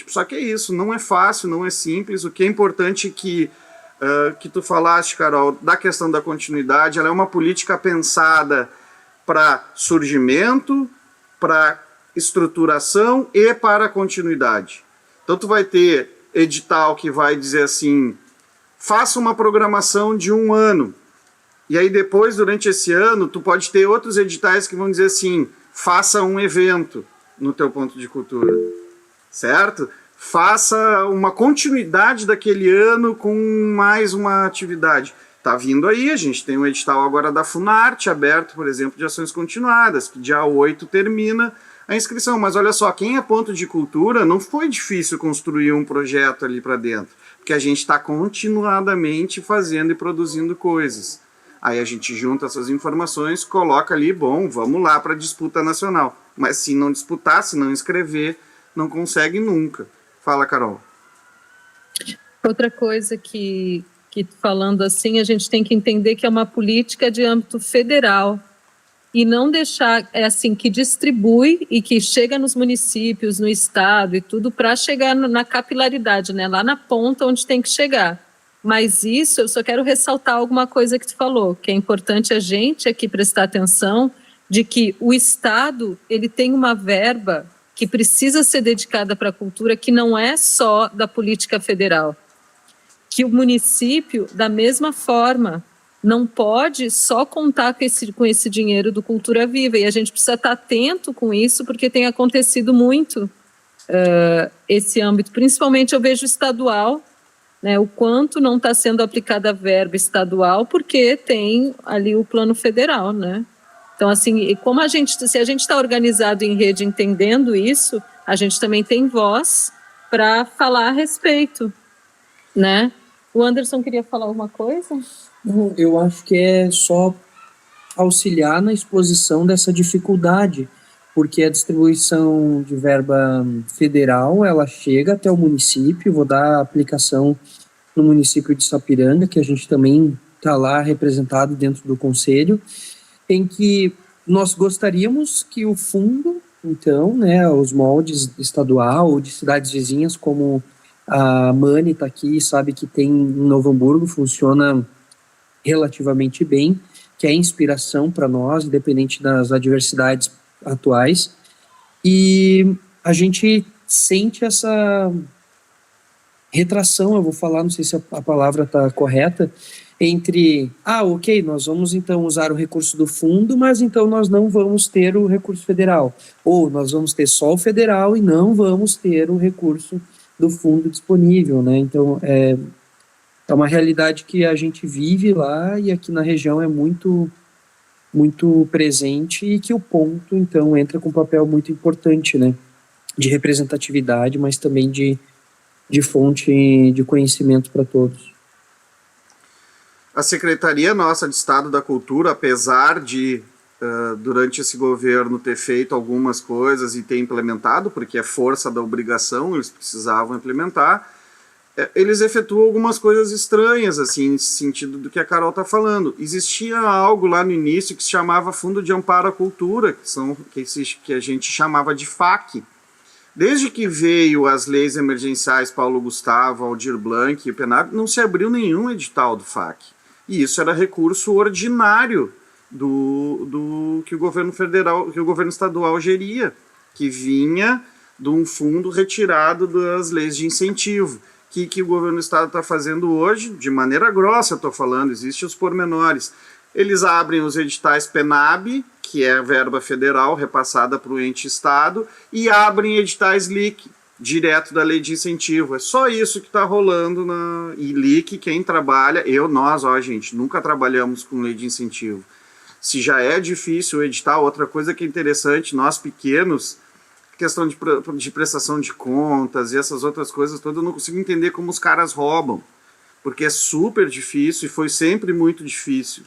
Só que é isso, não é fácil, não é simples. O que é importante é que tu falaste, Carol, da questão da continuidade, ela é uma política pensada para surgimento, para estruturação e para continuidade. Então tu vai ter edital que vai dizer assim, faça uma programação de 1 ano, e aí depois, durante esse ano, tu pode ter outros editais que vão dizer assim, faça um evento no teu ponto de cultura, certo? Faça uma continuidade daquele ano com mais uma atividade. Tá vindo aí, a gente tem um edital agora da Funarte aberto, por exemplo, de ações continuadas, que dia 8 termina a inscrição. Mas olha só, quem é ponto de cultura, não foi difícil construir um projeto ali para dentro, porque a gente está continuadamente fazendo e produzindo coisas. Aí a gente junta essas informações, coloca ali, bom, vamos lá para a disputa nacional. Mas se não disputar, se não inscrever, não consegue nunca. Fala, Carol. Outra coisa que falando assim, a gente tem que entender que é uma política de âmbito federal e não deixar, assim, que distribui e que chega nos municípios, no estado e tudo para chegar na capilaridade, né? Lá na ponta onde tem que chegar. Mas isso, eu só quero ressaltar alguma coisa que tu falou, que é importante a gente aqui prestar atenção de que o Estado, ele tem uma verba que precisa ser dedicada para a cultura, que não é só da política federal. Que o município, da mesma forma, não pode só contar com esse dinheiro do Cultura Viva. E a gente precisa estar atento com isso, porque tem acontecido muito esse âmbito. Principalmente eu vejo estadual, né, o quanto não está sendo aplicada a verba estadual, porque tem ali o plano federal, né? Então, assim, como se a gente está organizado em rede entendendo isso, a gente também tem voz para falar a respeito, né? O Anderson queria falar alguma coisa? Não, eu acho que é só auxiliar na exposição dessa dificuldade, porque a distribuição de verba federal, ela chega até o município, vou dar a aplicação no município de Sapiranga, que a gente também está lá representado dentro do conselho, em que nós gostaríamos que o fundo, então, né, os moldes estadual ou de cidades vizinhas, como a Mani está aqui, sabe que tem em Novo Hamburgo, funciona relativamente bem, que é inspiração para nós, independente das adversidades atuais, e a gente sente essa retração, eu vou falar, não sei se a palavra está correta, entre, ok, nós vamos então usar o recurso do fundo, mas então nós não vamos ter o recurso federal, ou nós vamos ter só o federal e não vamos ter o recurso do fundo disponível, né? Então, é uma realidade que a gente vive lá e aqui na região é muito, muito presente e que o ponto, então, entra com um papel muito importante, né? De representatividade, mas também de fonte de conhecimento para todos. A Secretaria nossa de Estado da Cultura, apesar de, durante esse governo, ter feito algumas coisas e ter implementado, porque é força da obrigação, eles precisavam implementar, eles efetuam algumas coisas estranhas, assim, nesse sentido do que a Carol está falando. Existia algo lá no início que se chamava Fundo de Amparo à Cultura, que a gente chamava de FAC. Desde que veio as leis emergenciais Paulo Gustavo, Aldir Blanc e o PNAB, não se abriu nenhum edital do FAC. E isso era recurso ordinário do que o governo federal, que o governo estadual geria, que vinha de um fundo retirado das leis de incentivo. Que o governo do estado está fazendo hoje, de maneira grossa, estou falando, existem os pormenores. Eles abrem os editais PNAB, que é a verba federal repassada para o ente estado, e abrem editais LIC, direto da lei de incentivo. É só isso que está rolando e LIC, quem trabalha, nós, gente, nunca trabalhamos com lei de incentivo. Se já é difícil o edital, outra coisa que é interessante, nós pequenos, questão de prestação de contas e essas outras coisas todas, eu não consigo entender como os caras roubam, porque é super difícil e foi sempre muito difícil.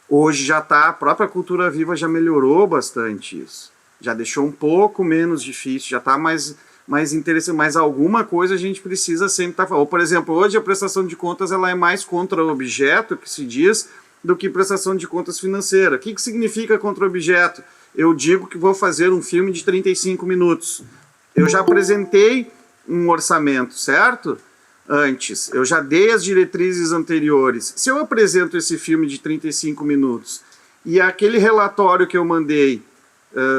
Hoje já está, a própria Cultura Viva já melhorou bastante isso, já deixou um pouco menos difícil, já está mais interessante, mas alguma coisa a gente precisa sempre estar falando. Por exemplo, hoje a prestação de contas ela é mais contra o objeto, que se diz, do que prestação de contas financeira. O que significa contra o objeto? Eu digo que vou fazer um filme de 35 minutos. Eu já apresentei um orçamento, certo? Antes. Eu já dei as diretrizes anteriores. Se eu apresento esse filme de 35 minutos e aquele relatório que eu mandei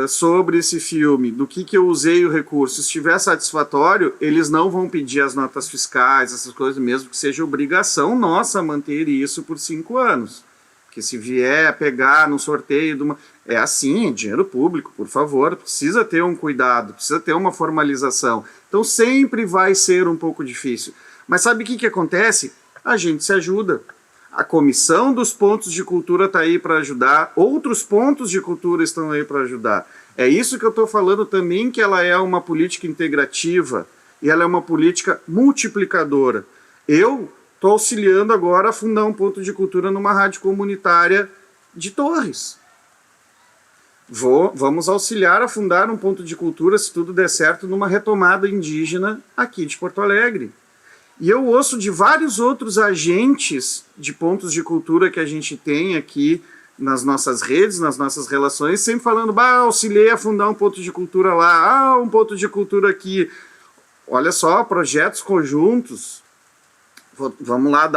sobre esse filme, do que eu usei o recurso, estiver satisfatório, eles não vão pedir as notas fiscais, essas coisas, mesmo que seja obrigação nossa manter isso por 5 anos. Porque se vier a pegar no sorteio é assim, é dinheiro público, por favor, precisa ter um cuidado, precisa ter uma formalização. Então sempre vai ser um pouco difícil. Mas sabe o que acontece? A gente se ajuda. A Comissão dos Pontos de Cultura está aí para ajudar, outros pontos de cultura estão aí para ajudar. É isso que eu estou falando também, que ela é uma política integrativa e ela é uma política multiplicadora. Eu estou auxiliando agora a fundar um ponto de cultura numa rádio comunitária de Torres. Vamos auxiliar a fundar um ponto de cultura, se tudo der certo, numa retomada indígena aqui de Porto Alegre. E eu ouço de vários outros agentes de pontos de cultura que a gente tem aqui nas nossas redes, nas nossas relações, sempre falando, auxiliei a fundar um ponto de cultura lá, um ponto de cultura aqui. Olha só, projetos conjuntos. Vamos lá,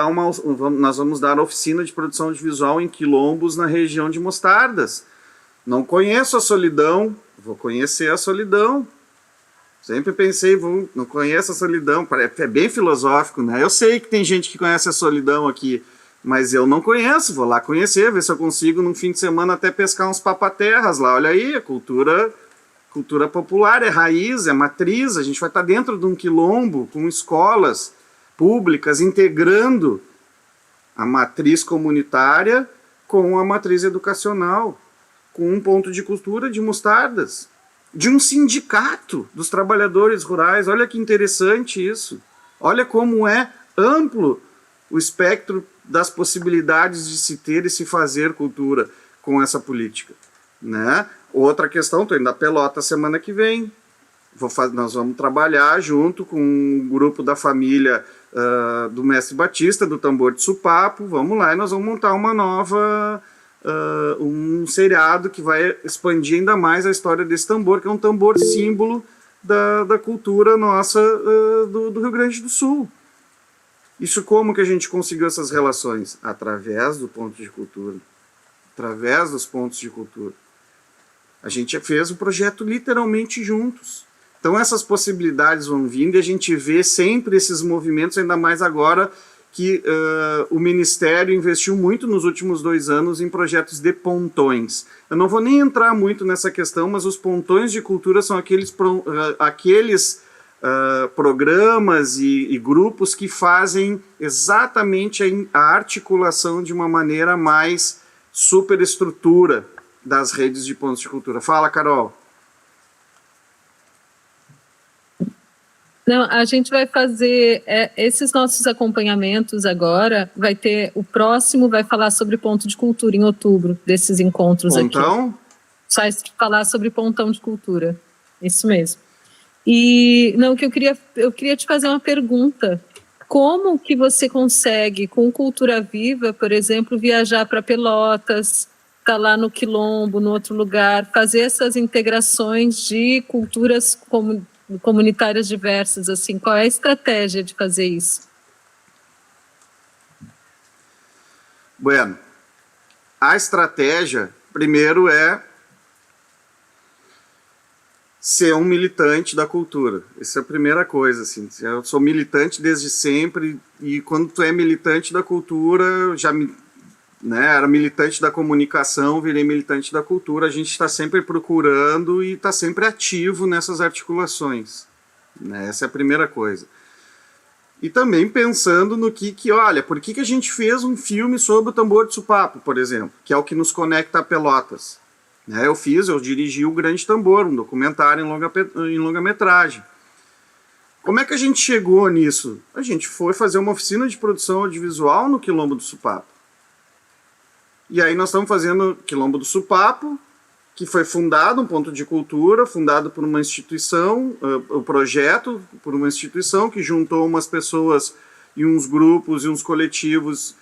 nós vamos dar oficina de produção de visual em quilombos na região de Mostardas. Não conheço a solidão, vou conhecer a solidão. Sempre pensei, não conheço a solidão, é bem filosófico, né? Eu sei que tem gente que conhece a solidão aqui, mas eu não conheço, vou lá conhecer, ver se eu consigo num fim de semana até pescar uns papaterras lá. Olha aí, a cultura popular é raiz, é matriz, a gente vai estar dentro de um quilombo com escolas públicas integrando a matriz comunitária com a matriz educacional, com um ponto de cultura de Mostardas, de um sindicato dos trabalhadores rurais. Olha que interessante isso. Olha como é amplo o espectro das possibilidades de se ter e se fazer cultura com essa política, né? Outra questão, estou indo a Pelota semana que vem. Nós vamos trabalhar junto com um grupo da família do Mestre Batista, do Tambor de Supapo. Vamos lá e nós vamos montar uma nova... um seriado que vai expandir ainda mais a história desse tambor, que é um tambor símbolo da cultura nossa do Rio Grande do Sul. Isso como que a gente conseguiu essas relações? Através do ponto de cultura. Através dos pontos de cultura. A gente fez o projeto literalmente juntos. Então essas possibilidades vão vindo e a gente vê sempre esses movimentos, ainda mais agora que o Ministério investiu muito nos últimos 2 anos em projetos de pontões. Eu não vou nem entrar muito nessa questão, mas os pontões de cultura são aqueles programas e grupos que fazem exatamente a articulação de uma maneira mais superestrutura das redes de pontos de cultura. Fala, Carol. Não, a gente vai fazer esses nossos acompanhamentos agora, o próximo vai falar sobre ponto de cultura em outubro, desses encontros aqui. Pontão? Vai falar sobre pontão de cultura, isso mesmo. E, não, que eu queria te fazer uma pergunta. Como que você consegue, com Cultura Viva, por exemplo, viajar para Pelotas, estar lá no Quilombo, no outro lugar, fazer essas integrações de culturas comunitárias diversas, assim, qual é a estratégia de fazer isso? Bueno, a estratégia, primeiro, é ser um militante da cultura. Essa é a primeira coisa, assim. Eu sou militante desde sempre, e quando tu é militante da cultura, era militante da comunicação, virei militante da cultura, a gente está sempre procurando e está sempre ativo nessas articulações. Né? Essa é a primeira coisa. E também pensando no olha, por que a gente fez um filme sobre o tambor de Supapo, por exemplo, que é o que nos conecta a Pelotas. Né? Eu dirigi o Grande Tambor, um documentário em longa-metragem. Como é que a gente chegou nisso? A gente foi fazer uma oficina de produção audiovisual no Quilombo do Supapo. E aí nós estamos fazendo Quilombo do Supapo, que foi fundado, um ponto de cultura, fundado por uma instituição, o projeto por uma instituição que juntou umas pessoas e uns grupos e uns coletivos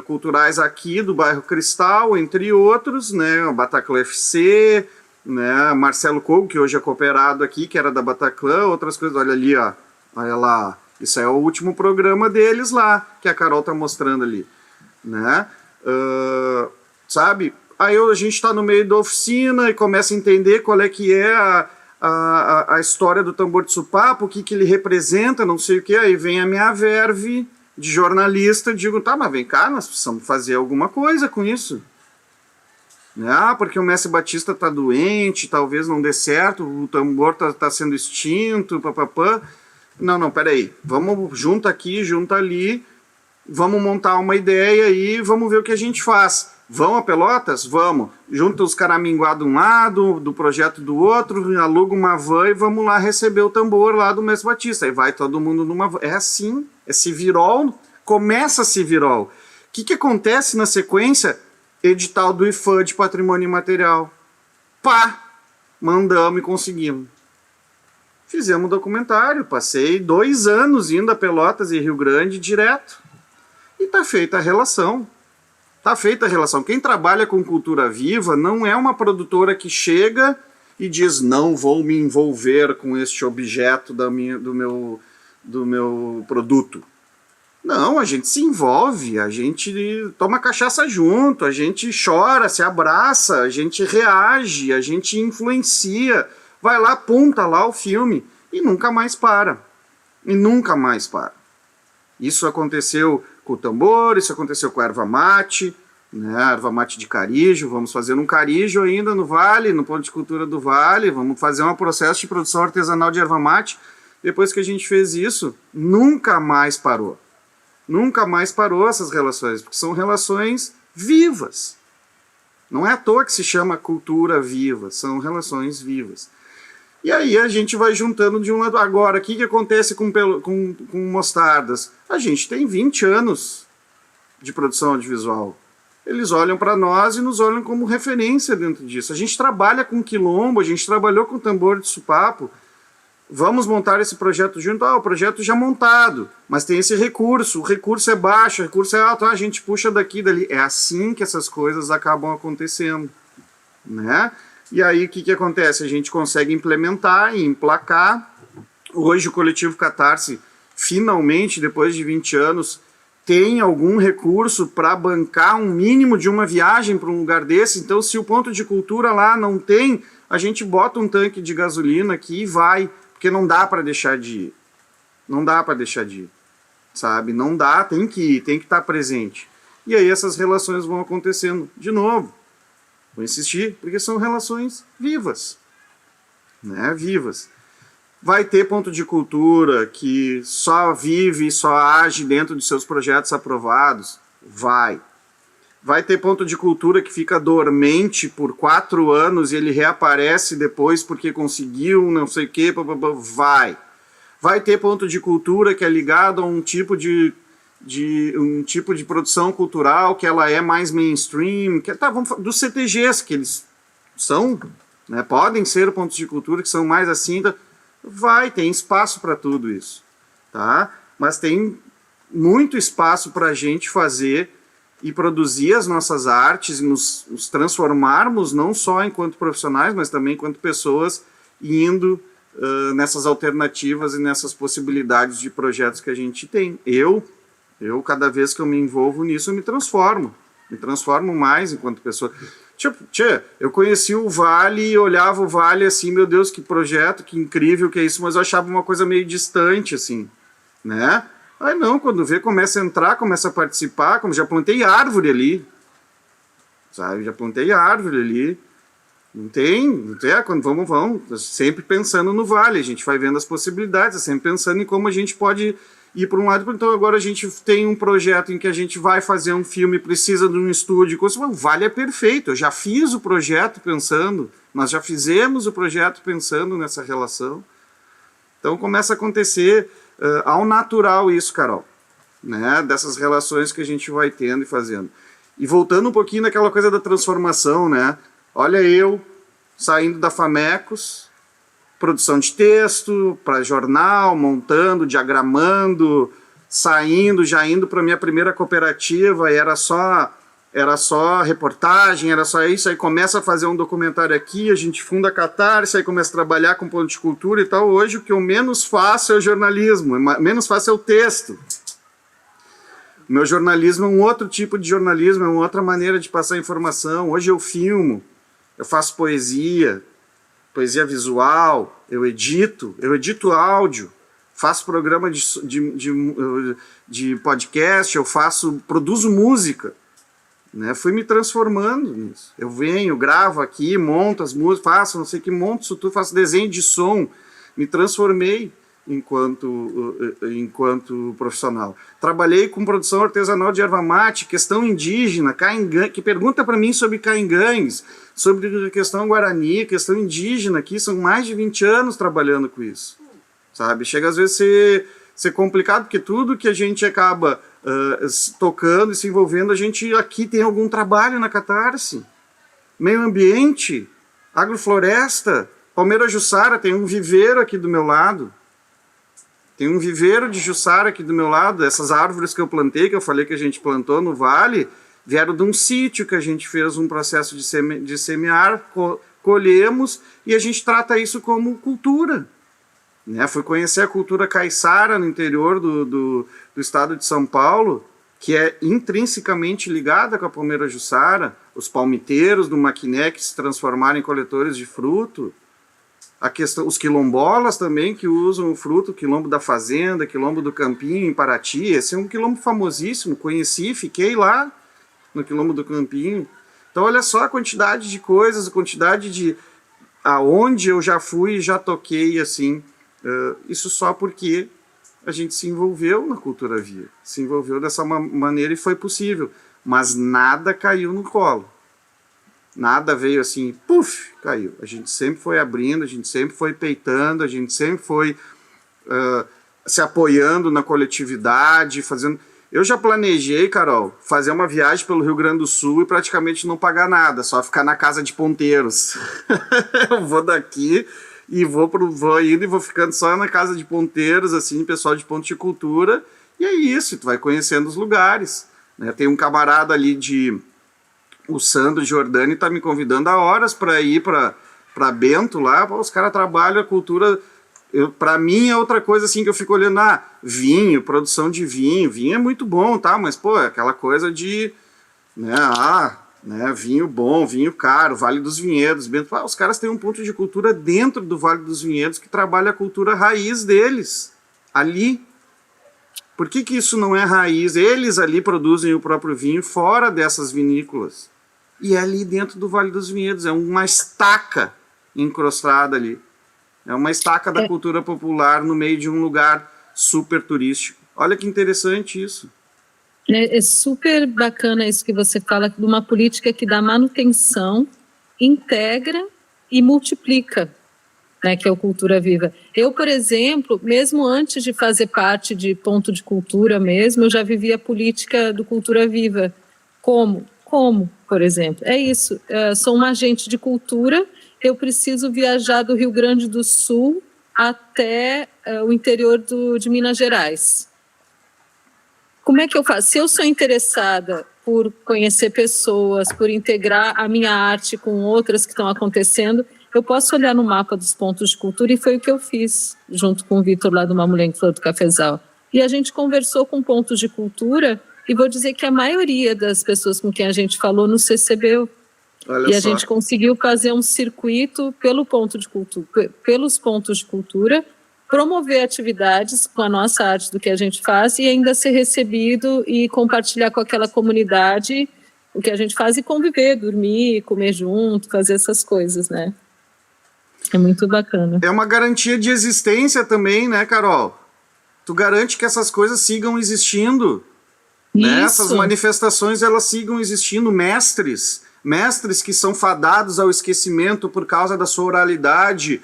culturais aqui do bairro Cristal, entre outros, né, a Bataclan FC, né, Marcelo Cogo, que hoje é cooperado aqui, que era da Bataclan, outras coisas, olha ali, ó, olha lá, isso é o último programa deles lá, que a Carol tá mostrando ali, né, sabe, aí a gente está no meio da oficina e começa a entender qual é que é a história do tambor de Supapo, o que ele representa, não sei o que, aí vem a minha verve de jornalista, digo, tá, mas vem cá, nós precisamos fazer alguma coisa com isso. Porque o Mestre Batista tá doente, talvez não dê certo, o tambor tá sendo extinto, papapã. Não, peraí, vamos junta aqui, junta ali, vamos montar uma ideia e vamos ver o que a gente faz. Vão a Pelotas? Vamos. Junta os caraminguá de um lado, do projeto do outro, aluga uma van e vamos lá receber o tambor lá do Mestre Batista. Aí vai todo mundo numa van. É assim, é Civirol, começa Civirol. O que acontece na sequência? Edital do IFAM de Patrimônio Imaterial. Pá! Mandamos e conseguimos. Fizemos um documentário, passei 2 anos indo a Pelotas e Rio Grande direto. E tá feita a relação. Tá feita a relação. Quem trabalha com cultura viva não é uma produtora que chega e diz, não vou me envolver com este objeto do meu produto. Não, a gente se envolve, a gente toma cachaça junto, a gente chora, se abraça, a gente reage, a gente influencia, vai lá, aponta lá o filme e nunca mais para. E nunca mais para. Isso aconteceu com o tambor, isso aconteceu com a erva mate, né, a erva mate de Carijo, vamos fazer um Carijo ainda no Vale, no Ponto de Cultura do Vale, vamos fazer um processo de produção artesanal de erva mate. Depois que a gente fez isso, nunca mais parou. Nunca mais parou essas relações, porque são relações vivas. Não é à toa que se chama cultura viva, são relações vivas. E aí a gente vai juntando de um lado. Agora, o que acontece com Mostardas? A gente tem 20 anos de produção audiovisual. Eles olham para nós e nos olham como referência dentro disso. A gente trabalha com Quilombo, a gente trabalhou com tambor de Supapo. Vamos montar esse projeto junto. O projeto já montado, mas tem esse recurso. O recurso é baixo, o recurso é alto. A gente puxa daqui e dali. É assim que essas coisas acabam acontecendo, né? E aí o que acontece? A gente consegue implementar e emplacar. Hoje o Coletivo Catarse, finalmente, depois de 20 anos, tem algum recurso para bancar um mínimo de uma viagem para um lugar desse. Então, se o ponto de cultura lá não tem, a gente bota um tanque de gasolina aqui e vai, porque não dá para deixar de ir. Não dá para deixar de ir, sabe? Não dá, tem que ir, tem que estar presente. E aí essas relações vão acontecendo de novo. Vou insistir, porque são relações vivas, né? Vivas. Vai ter ponto de cultura que só vive e só age dentro de seus projetos aprovados? Vai. Vai ter ponto de cultura que fica dormente por 4 anos e ele reaparece depois porque conseguiu não sei o quê? Vai. Vai ter ponto de cultura que é ligado a um tipo de produção cultural que ela é mais mainstream, que dos CTGs, que eles são, né, podem ser pontos de cultura que são mais assim, tem espaço para tudo isso, tá? Mas tem muito espaço para a gente fazer e produzir as nossas artes e nos transformarmos não só enquanto profissionais, mas também enquanto pessoas indo nessas alternativas e nessas possibilidades de projetos que a gente tem. Eu, cada vez que eu me envolvo nisso, eu me transformo mais enquanto pessoa. Eu conheci o Vale e olhava o Vale assim, meu Deus, que projeto, que incrível que é isso, mas eu achava uma coisa meio distante, assim, né? Aí não, quando vê, começa a entrar, começa a participar, como já plantei árvore ali, sabe? Já plantei árvore ali. Não tem, quando vamos, sempre pensando no Vale, a gente vai vendo as possibilidades, sempre pensando em como a gente pode ir para um lado. Então agora a gente tem um projeto em que a gente vai fazer um filme, precisa de um estúdio, o Vale é perfeito, eu já fiz o projeto pensando, nós já fizemos o projeto pensando nessa relação. Então começa a acontecer ao natural isso, Carol, né? Dessas relações que a gente vai tendo e fazendo. E voltando um pouquinho naquela coisa da transformação, né? Olha eu saindo da Famecos, produção de texto para jornal, montando, diagramando, saindo, já indo para minha primeira cooperativa, e era só reportagem, era só isso, aí começa a fazer um documentário aqui, a gente funda a Catarse, aí começa a trabalhar com ponto de cultura e tal. Hoje o que eu menos faço é o jornalismo, menos faço é o texto. O meu jornalismo é um outro tipo de jornalismo, é uma outra maneira de passar informação. Hoje eu filmo, eu faço poesia visual, eu edito áudio, faço programa de podcast, produzo música, né? Fui me transformando nisso. Eu venho, gravo aqui, monto as músicas, faço não sei o que, monto isso tudo, faço desenho de som, me transformei enquanto profissional. Trabalhei com produção artesanal de erva mate, questão indígena, que pergunta para mim sobre caingangues, sobre a questão guarani, questão indígena, aqui são mais de 20 anos trabalhando com isso, sabe? Chega às vezes a ser complicado, porque tudo que a gente acaba tocando e se envolvendo, a gente aqui tem algum trabalho na Catarse. Meio ambiente, agrofloresta, Palmeira Jussara, tem um viveiro aqui do meu lado. Tem um viveiro de Jussara aqui do meu lado. Essas árvores que eu plantei, que eu falei que a gente plantou no Vale, vieram de um sítio que a gente fez um processo de semear, colhemos, e a gente trata isso como cultura. Né? Fui conhecer a cultura caiçara no interior do estado de São Paulo, que é intrinsecamente ligada com a Palmeira Jussara, os palmiteiros do Maquiné que se transformaram em coletores de fruto, os quilombolas também que usam o fruto, quilombo da fazenda, quilombo do Campinho, em Paraty. Esse é um quilombo famosíssimo, conheci, fiquei lá no quilombo do Campinho. Então olha só a quantidade de coisas, a quantidade de aonde eu já fui e já toquei, assim, isso só porque a gente se envolveu na cultura viva, se envolveu dessa maneira e foi possível, mas nada caiu no colo. Nada veio assim, puf, caiu. A gente sempre foi abrindo, a gente sempre foi peitando, a gente sempre foi se apoiando na coletividade, fazendo... Eu já planejei, Carol, fazer uma viagem pelo Rio Grande do Sul e praticamente não pagar nada, só ficar na casa de ponteiros. Eu vou daqui e vou indo e vou ficando só na casa de ponteiros, assim, pessoal de ponto de cultura, e é isso, tu vai conhecendo os lugares. Né? Tem um camarada ali o Sandro Giordani está me convidando há horas para ir para Bento lá. Os caras trabalham a cultura. Para mim é outra coisa assim que eu fico olhando, vinho, produção de vinho é muito bom, tá? Mas pô, é aquela coisa de, né, vinho bom, vinho caro, Vale dos Vinhedos, Bento. Os caras têm um ponto de cultura dentro do Vale dos Vinhedos que trabalha a cultura raiz deles ali. Por que isso não é raiz? Eles ali produzem o próprio vinho fora dessas vinícolas. E é ali dentro do Vale dos Vinhedos, é uma estaca encrostada ali. É uma estaca da cultura popular no meio de um lugar super turístico. Olha que interessante isso. É super bacana isso que você fala, de uma política que dá manutenção, integra e multiplica, né, que é o Cultura Viva. Eu, por exemplo, mesmo antes de fazer parte de Ponto de Cultura mesmo, eu já vivia a política do Cultura Viva. Como, por exemplo? É isso, sou uma agente de cultura, eu preciso viajar do Rio Grande do Sul até o interior de Minas Gerais. Como é que eu faço? Se eu sou interessada por conhecer pessoas, por integrar a minha arte com outras que estão acontecendo, eu posso olhar no mapa dos pontos de cultura, e foi o que eu fiz, junto com o Vitor lá do Mamulengo Flor do Cafezal. E a gente conversou com pontos de cultura, e vou dizer que a maioria das pessoas com quem a gente falou nos recebeu. Olha a só. gente conseguiu fazer um circuito pelos pontos de cultura, promover atividades com a nossa arte do que a gente faz e ainda ser recebido e compartilhar com aquela comunidade o que a gente faz e conviver, dormir, comer junto, fazer essas coisas, né? É muito bacana. É uma garantia de existência também, né, Carol? Tu garante que essas coisas sigam existindo, né? Essas manifestações, elas sigam existindo. Mestres que são fadados ao esquecimento por causa da sua oralidade,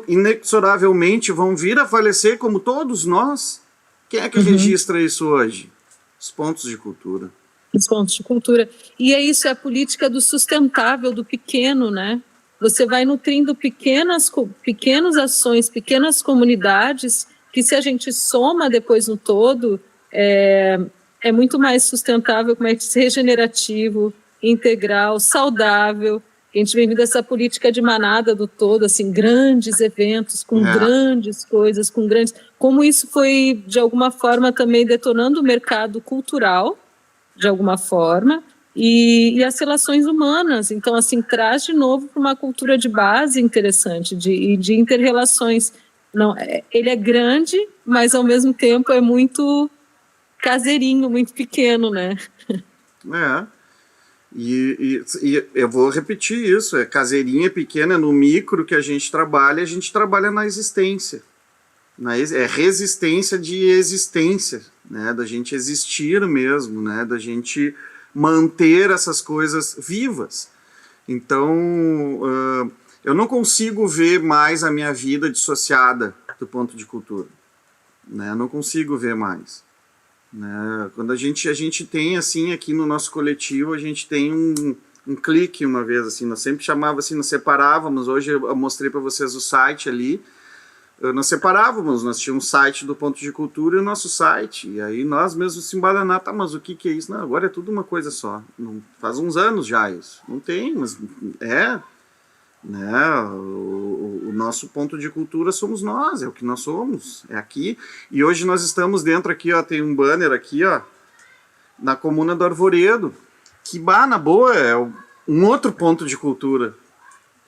inexoravelmente vão vir a falecer como todos nós. Quem é que registra isso hoje? Os pontos de cultura. Os pontos de cultura. E é isso, é a política do sustentável, do pequeno, né? Você vai nutrindo pequenas ações, pequenas comunidades, que se a gente soma depois no todo, é muito mais sustentável, mais regenerativo, integral, saudável. A gente vem vindo essa política de manada do todo, assim, grandes eventos, com grandes coisas, como isso foi, de alguma forma, também detonando o mercado cultural, de alguma forma, e as relações humanas. Então, assim, traz de novo para uma cultura de base interessante, de inter-relações. Não, ele é grande, mas, ao mesmo tempo, é muito caseirinho, muito pequeno, né? E eu vou repetir isso, é caseirinha, pequena, no micro que a gente trabalha na existência. É resistência de existência, né? Da gente existir mesmo, né? Da gente manter essas coisas vivas. Então, eu não consigo ver mais a minha vida dissociada do ponto de cultura, né? Eu não consigo ver mais. Né? Quando a gente tem, assim, aqui no nosso coletivo, a gente tem um clique uma vez, assim, nós sempre chamava assim, nós separávamos, hoje eu mostrei para vocês o site ali, nós separávamos, nós tínhamos um site do Ponto de Cultura e o nosso site, e aí nós mesmos se embananar, tá, mas o que é isso? Não, agora é tudo uma coisa só, não, faz uns anos já isso, não tem, mas né, o nosso ponto de cultura somos nós, é o que nós somos, é aqui, e hoje nós estamos dentro aqui, ó, tem um banner aqui, ó, na Comuna do Arvoredo, que, na boa, é um outro ponto de cultura,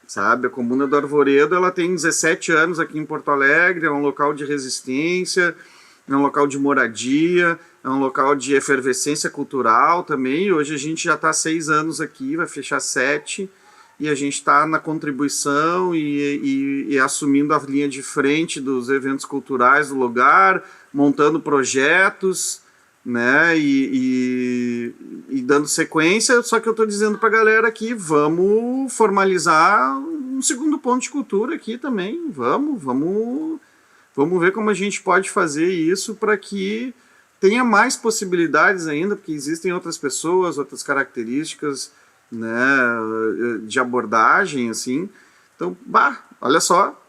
sabe? A Comuna do Arvoredo, ela tem 17 anos aqui em Porto Alegre, é um local de resistência, é um local de moradia, é um local de efervescência cultural também, hoje a gente já está há 6 anos aqui, vai fechar 7, e a gente está na contribuição e assumindo a linha de frente dos eventos culturais do lugar, montando projetos, né, e dando sequência, só que eu estou dizendo para a galera aqui, vamos formalizar um segundo ponto de cultura aqui também, vamos ver como a gente pode fazer isso para que tenha mais possibilidades ainda, porque existem outras pessoas, outras características, né, de abordagem, assim. Então, olha só,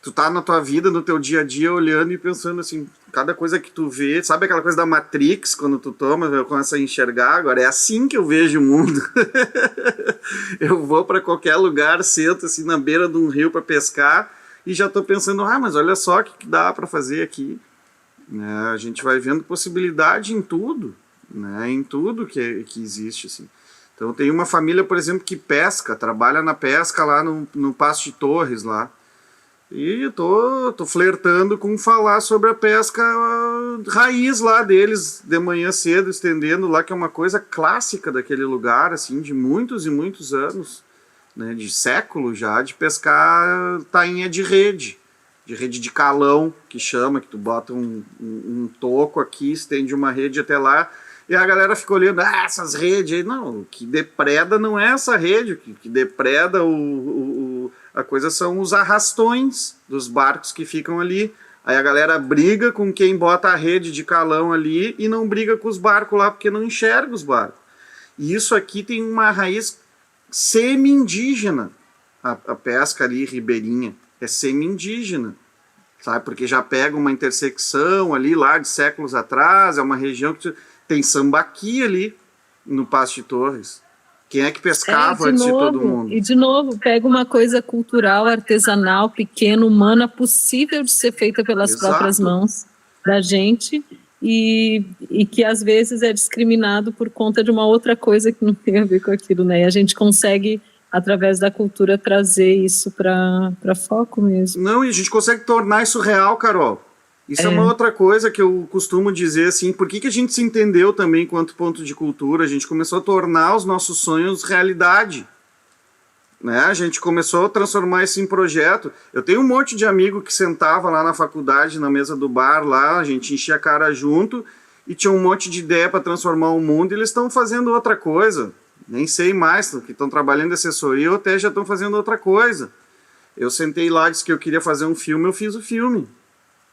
tu tá na tua vida, no teu dia a dia, olhando e pensando assim, cada coisa que tu vê, sabe aquela coisa da Matrix, quando tu toma, começa a enxergar, agora é assim que eu vejo o mundo. Eu vou para qualquer lugar, sento assim na beira de um rio para pescar e já tô pensando, mas olha só o que dá para fazer aqui. A gente vai vendo possibilidade em tudo, né, em tudo que existe, assim. Então tem uma família, por exemplo, que pesca, trabalha na pesca lá no Passo de Torres lá. E tô flertando com falar sobre a pesca raiz lá deles, de manhã cedo, estendendo lá, que é uma coisa clássica daquele lugar, assim, de muitos e muitos anos, né, de séculos já, de pescar tainha de rede de calão, que chama, que tu bota um toco aqui, estende uma rede até lá, e a galera fica olhando, essas redes aí. Não, o que depreda não é essa rede, o que depreda a coisa são os arrastões dos barcos que ficam ali. Aí a galera briga com quem bota a rede de calão ali e não briga com os barcos lá, porque não enxerga os barcos. E isso aqui tem uma raiz semi-indígena, a pesca ali ribeirinha. É semi-indígena, sabe? Porque já pega uma intersecção ali lá de séculos atrás, é uma região que tem sambaqui ali no Passo de Torres. Quem é que pescava antes de todo mundo? E de novo, pega uma coisa cultural, artesanal, pequena, humana, possível de ser feita pelas próprias mãos da gente e que às vezes é discriminado por conta de uma outra coisa que não tem a ver com aquilo, né? E a gente consegue, através da cultura, trazer isso para foco mesmo. Não, e a gente consegue tornar isso real, Carol. Isso é uma outra coisa que eu costumo dizer, assim, por que a gente se entendeu também enquanto ponto de cultura? A gente começou a tornar os nossos sonhos realidade. Né? A gente começou a transformar isso em projeto. Eu tenho um monte de amigo que sentava lá na faculdade, na mesa do bar, lá, a gente enchia a cara junto e tinha um monte de ideia para transformar o mundo, e eles estão fazendo outra coisa. Nem sei mais, que estão trabalhando em assessoria ou até já estão fazendo outra coisa. Eu sentei lá, disse que eu queria fazer um filme, eu fiz o filme.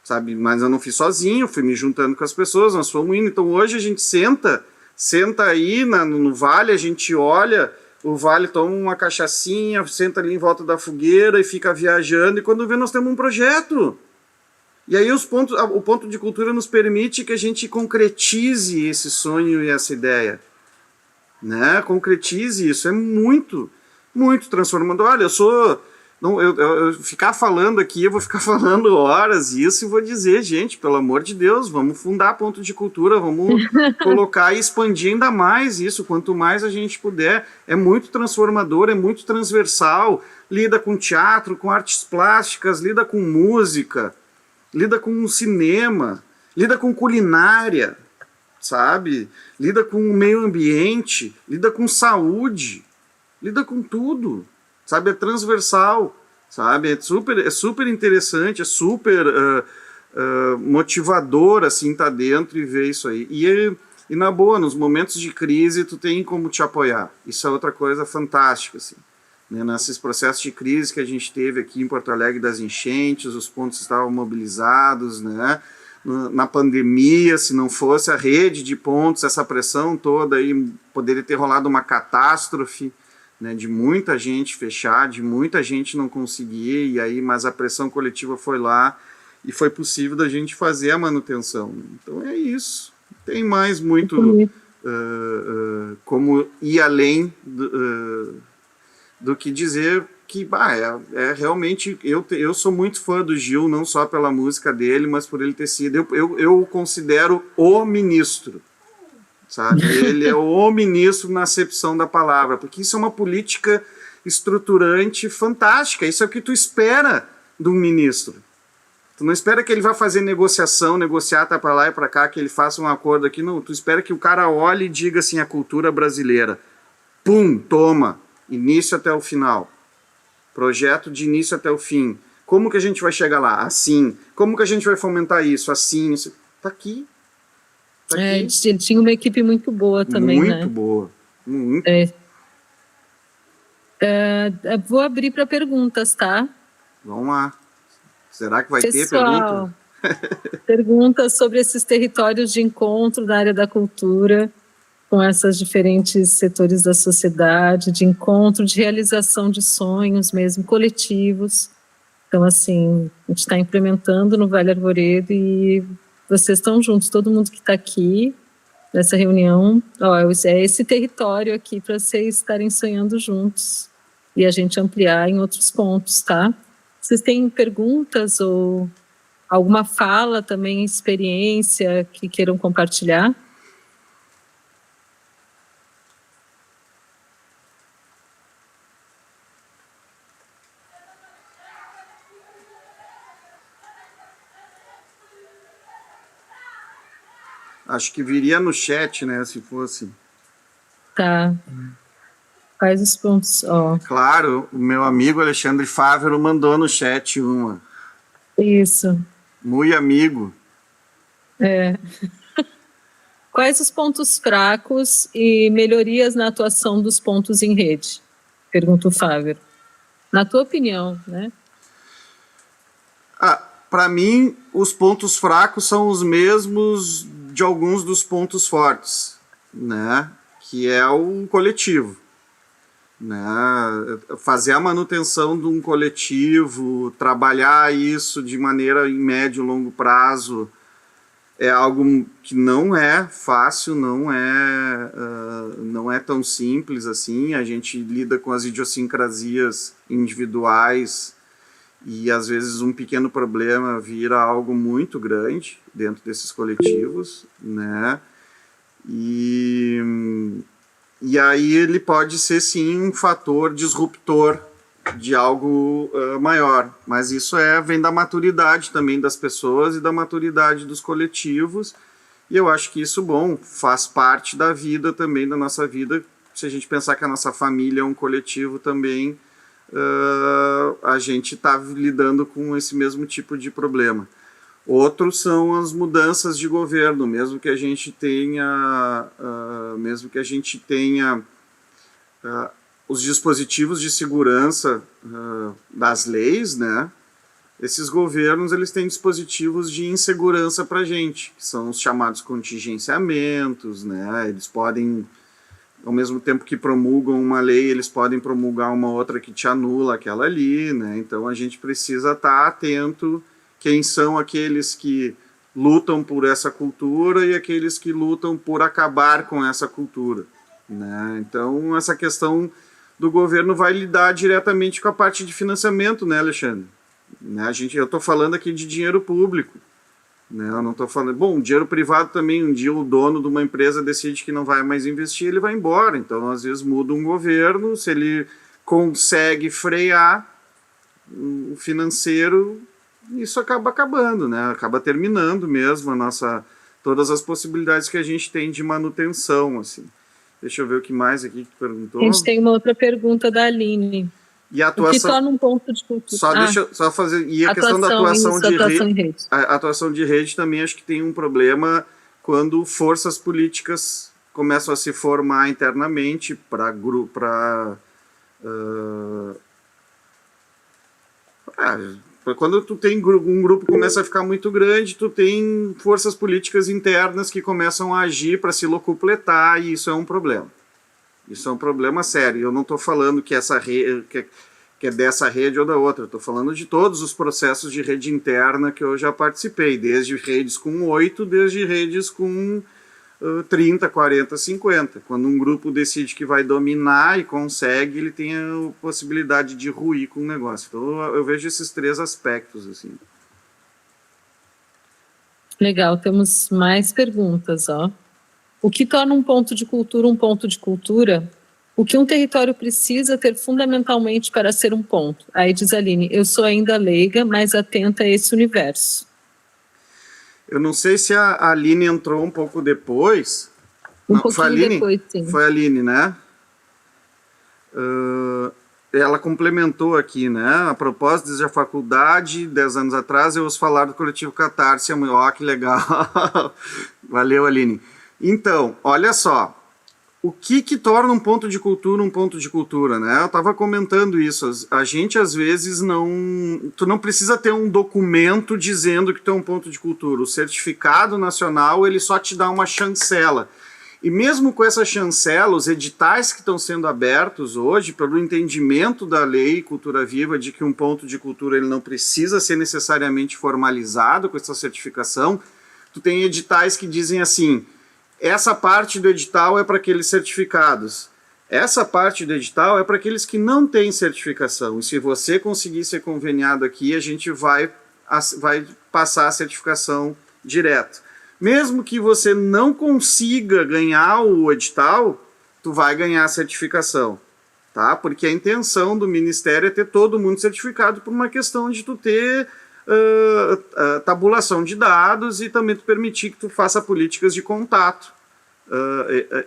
Sabe? Mas eu não fiz sozinho, fui me juntando com as pessoas, nós fomos indo. Então hoje a gente senta aí no vale, a gente olha, o vale toma uma cachaçinha, senta ali em volta da fogueira e fica viajando, e quando vê nós temos um projeto. E aí o ponto de cultura nos permite que a gente concretize esse sonho e essa ideia. Né? Concretize isso, é muito, muito transformador. Olha, eu ficar falando aqui, eu vou ficar falando horas isso e vou dizer, gente, pelo amor de Deus, vamos fundar ponto de cultura, vamos colocar e expandir ainda mais isso, quanto mais a gente puder. É muito transformador, é muito transversal, lida com teatro, com artes plásticas, lida com música, lida com cinema, lida com culinária, sabe? Lida com o meio ambiente, lida com saúde, lida com tudo. Sabe, é transversal, sabe, é super interessante, é super motivador, assim, tá dentro e ver isso aí. E na boa, nos momentos de crise, tu tem como te apoiar. Isso é outra coisa fantástica, assim. Né? Nesses processos de crise que a gente teve aqui em Porto Alegre das enchentes, os pontos estavam mobilizados, né? Na pandemia, se não fosse a rede de pontos, essa pressão toda aí, poderia ter rolado uma catástrofe, né, de muita gente fechar, de muita gente não conseguir, e aí, mas a pressão coletiva foi lá e foi possível da gente fazer a manutenção. Então é isso. Tem mais muito como ir além do que dizer que realmente eu sou muito fã do Gil, não só pela música dele, mas por ele ter sido, eu o considero o ministro. Sabe? Ele é o ministro na acepção da palavra, porque isso é uma política estruturante fantástica, isso é o que tu espera de um ministro. Tu não espera que ele vá fazer negociar, tá para lá e para cá, que ele faça um acordo aqui, não, tu espera que o cara olhe e diga assim, a cultura brasileira, pum, toma, início até o final, projeto de início até o fim, como que a gente vai chegar lá? Assim, como que a gente vai fomentar isso? Assim, isso, tá aqui. Ele tinha uma equipe muito boa também, muito né? Muito boa. Muito. Vou abrir para perguntas, tá? Vamos lá. Será que vai ter pergunta? Perguntas sobre esses territórios de encontro da área da cultura, com esses diferentes setores da sociedade, de encontro, de realização de sonhos mesmo, coletivos. Então, assim, a gente está implementando no Vale Arvoredo e vocês estão juntos, todo mundo que está aqui nessa reunião, é esse território aqui para vocês estarem sonhando juntos e a gente ampliar em outros pontos, tá? Vocês têm perguntas ou alguma fala também, experiência que queiram compartilhar? Acho que viria no chat, né, se fosse. Tá. Quais os pontos? Claro, o meu amigo Alexandre Fávero mandou no chat uma. Isso. Muito amigo. Quais os pontos fracos e melhorias na atuação dos pontos em rede? Pergunta o Fávero. Na tua opinião, né? Para mim, os pontos fracos são os mesmos de alguns dos pontos fortes, né? Que é o coletivo. Né? Fazer a manutenção de um coletivo, trabalhar isso de maneira em médio e longo prazo é algo que não é fácil, não é tão simples assim. A gente lida com as idiosincrasias individuais e às vezes um pequeno problema vira algo muito grande dentro desses coletivos, né? E aí ele pode ser sim um fator disruptor de algo maior, mas isso vem da maturidade também das pessoas e da maturidade dos coletivos, e eu acho que isso, faz parte da vida também, da nossa vida. Se a gente pensar que a nossa família é um coletivo também, a gente está lidando com esse mesmo tipo de problema. Outros são as mudanças de governo, mesmo que a gente tenha os dispositivos de segurança das leis, né? Esses governos eles têm dispositivos de insegurança para a gente, que são os chamados contingenciamentos, né? Eles podem, ao mesmo tempo que promulgam uma lei, eles podem promulgar uma outra que te anula aquela ali, né? Então a gente precisa estar atento quem são aqueles que lutam por essa cultura e aqueles que lutam por acabar com essa cultura, né? Então, essa questão do governo vai lidar diretamente com a parte de financiamento, né, Alexandre? Né, eu estou falando aqui de dinheiro público, né? Eu não estou falando... dinheiro privado também, um dia o dono de uma empresa decide que não vai mais investir, ele vai embora. Então, às vezes, muda um governo, se ele consegue frear o financeiro... isso acaba acabando, né? Acaba terminando mesmo todas as possibilidades que a gente tem de manutenção, assim. Deixa eu ver o que mais aqui que perguntou. A gente tem uma outra pergunta da Aline. E a atuação... O que torna um ponto de cultura? Só fazer... E a questão da atuação de rede. A atuação de rede também acho que tem um problema quando forças políticas começam a se formar internamente para quando tu tem um grupo começa a ficar muito grande, tu tem forças políticas internas que começam a agir para se locupletar, e isso é um problema. Isso é um problema sério. Eu não estou falando que essa rede, que é dessa rede ou da outra, estou falando de todos os processos de rede interna que eu já participei, desde redes com 8, desde redes com 30, 40, 50. Quando um grupo decide que vai dominar e consegue, ele tem a possibilidade de ruir com o negócio. Então eu vejo esses 3 aspectos, assim. Legal, temos mais perguntas, ó. O que torna um ponto de cultura um ponto de cultura? O que um território precisa ter fundamentalmente para ser um ponto? Aí diz a Aline, eu sou ainda leiga, mas atenta a esse universo. Eu não sei se a Aline entrou um pouco depois. Pouquinho depois, sim. Foi a Aline, né? Ela complementou aqui, né? A propósito, desde a faculdade, 10 anos atrás, eu ouço falar do coletivo Catarse. Ó, que legal. Valeu, Aline. Então, olha só. O que torna um ponto de cultura, né? Eu estava comentando isso. A gente, às vezes, tu não precisa ter um documento dizendo que tu é um ponto de cultura. O certificado nacional, ele só te dá uma chancela. E mesmo com essa chancela, os editais que estão sendo abertos hoje, pelo entendimento da lei Cultura Viva, de que um ponto de cultura ele não precisa ser necessariamente formalizado com essa certificação, tu tem editais que dizem assim... Essa parte do edital é para aqueles certificados. Essa parte do edital é para aqueles que não têm certificação. E se você conseguir ser conveniado aqui, a gente vai passar a certificação direto. Mesmo que você não consiga ganhar o edital, tu vai ganhar a certificação. Tá? Porque a intenção do Ministério é ter todo mundo certificado por uma questão de tu ter... tabulação de dados e também tu permitir que tu faça políticas de contato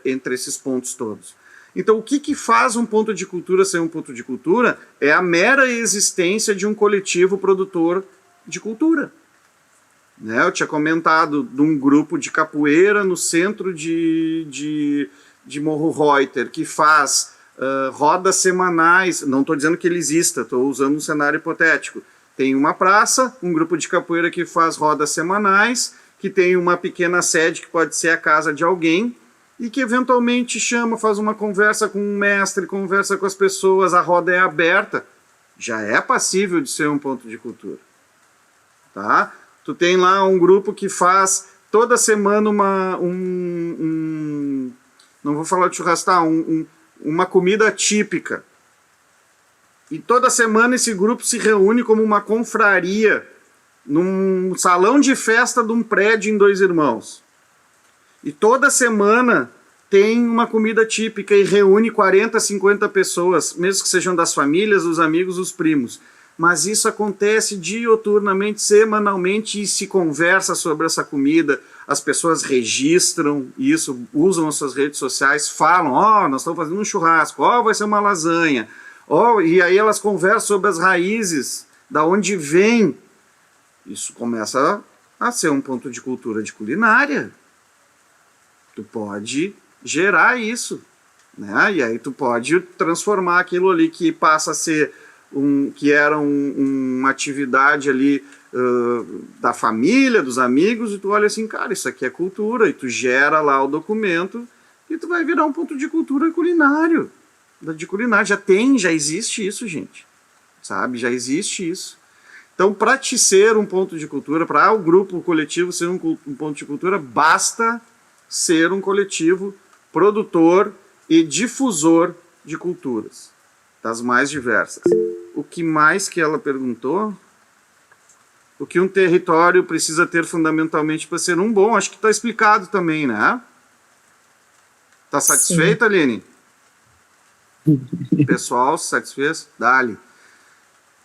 entre esses pontos todos. Então, o que faz um ponto de cultura ser um ponto de cultura é a mera existência de um coletivo produtor de cultura. Né? Eu tinha comentado de um grupo de capoeira no centro de Morro Reuter, que faz rodas semanais. Não estou dizendo que ele exista, estou usando um cenário hipotético. Tem uma praça, um grupo de capoeira que faz rodas semanais, que tem uma pequena sede que pode ser a casa de alguém, e que eventualmente chama, faz uma conversa com um mestre, conversa com as pessoas, a roda é aberta, já é passível de ser um ponto de cultura. Tá? Tu tem lá um grupo que faz toda semana não vou falar de churrasco, uma comida típica. E toda semana esse grupo se reúne como uma confraria num salão de festa de um prédio em Dois Irmãos. E toda semana tem uma comida típica e reúne 40, 50 pessoas, mesmo que sejam das famílias, os amigos, os primos. Mas isso acontece dioturnamente, semanalmente, e se conversa sobre essa comida, as pessoas registram isso, usam as suas redes sociais, falam, nós estamos fazendo um churrasco, vai ser uma lasanha, e aí elas conversam sobre as raízes, da onde vem. Isso começa a ser um ponto de cultura de culinária. Tu pode gerar isso, né? E aí tu pode transformar aquilo ali que passa a ser que era uma atividade ali da família, dos amigos, e tu olha assim, cara, isso aqui é cultura, e tu gera lá o documento e tu vai virar um ponto de cultura culinário. Já existe isso, gente. Sabe? Já existe isso. Então, para te ser um ponto de cultura, para o grupo, o coletivo ser um ponto de cultura, basta ser um coletivo produtor e difusor de culturas, das mais diversas. O que mais que ela perguntou? O que um território precisa ter fundamentalmente para ser um bom? Acho que está explicado também, né? Está satisfeita, Aline? Pessoal, satisfeito? Dali.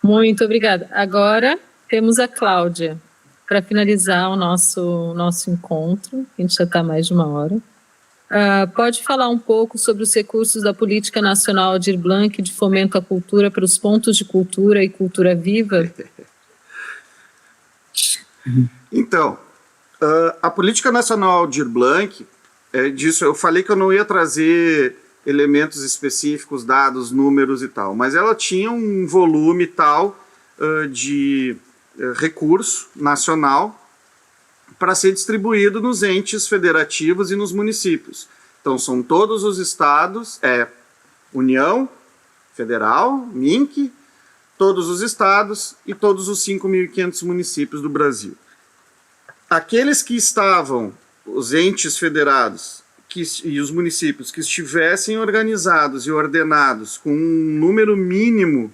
Muito obrigada. Agora temos a Cláudia para finalizar o nosso encontro. A gente já está mais de uma hora. Pode falar um pouco sobre os recursos da Política Nacional Aldir Blanc de fomento à cultura para os pontos de cultura e cultura viva? Então, a Política Nacional Aldir Blanc, disso eu falei que eu não ia trazer elementos específicos, dados, números e tal, mas ela tinha um volume tal de recurso nacional para ser distribuído nos entes federativos e nos municípios. Então, são todos os estados, União Federal, MINC, todos os estados e todos os 5.500 municípios do Brasil. Aqueles que estavam, os entes federados e os municípios que estivessem organizados e ordenados com um número mínimo,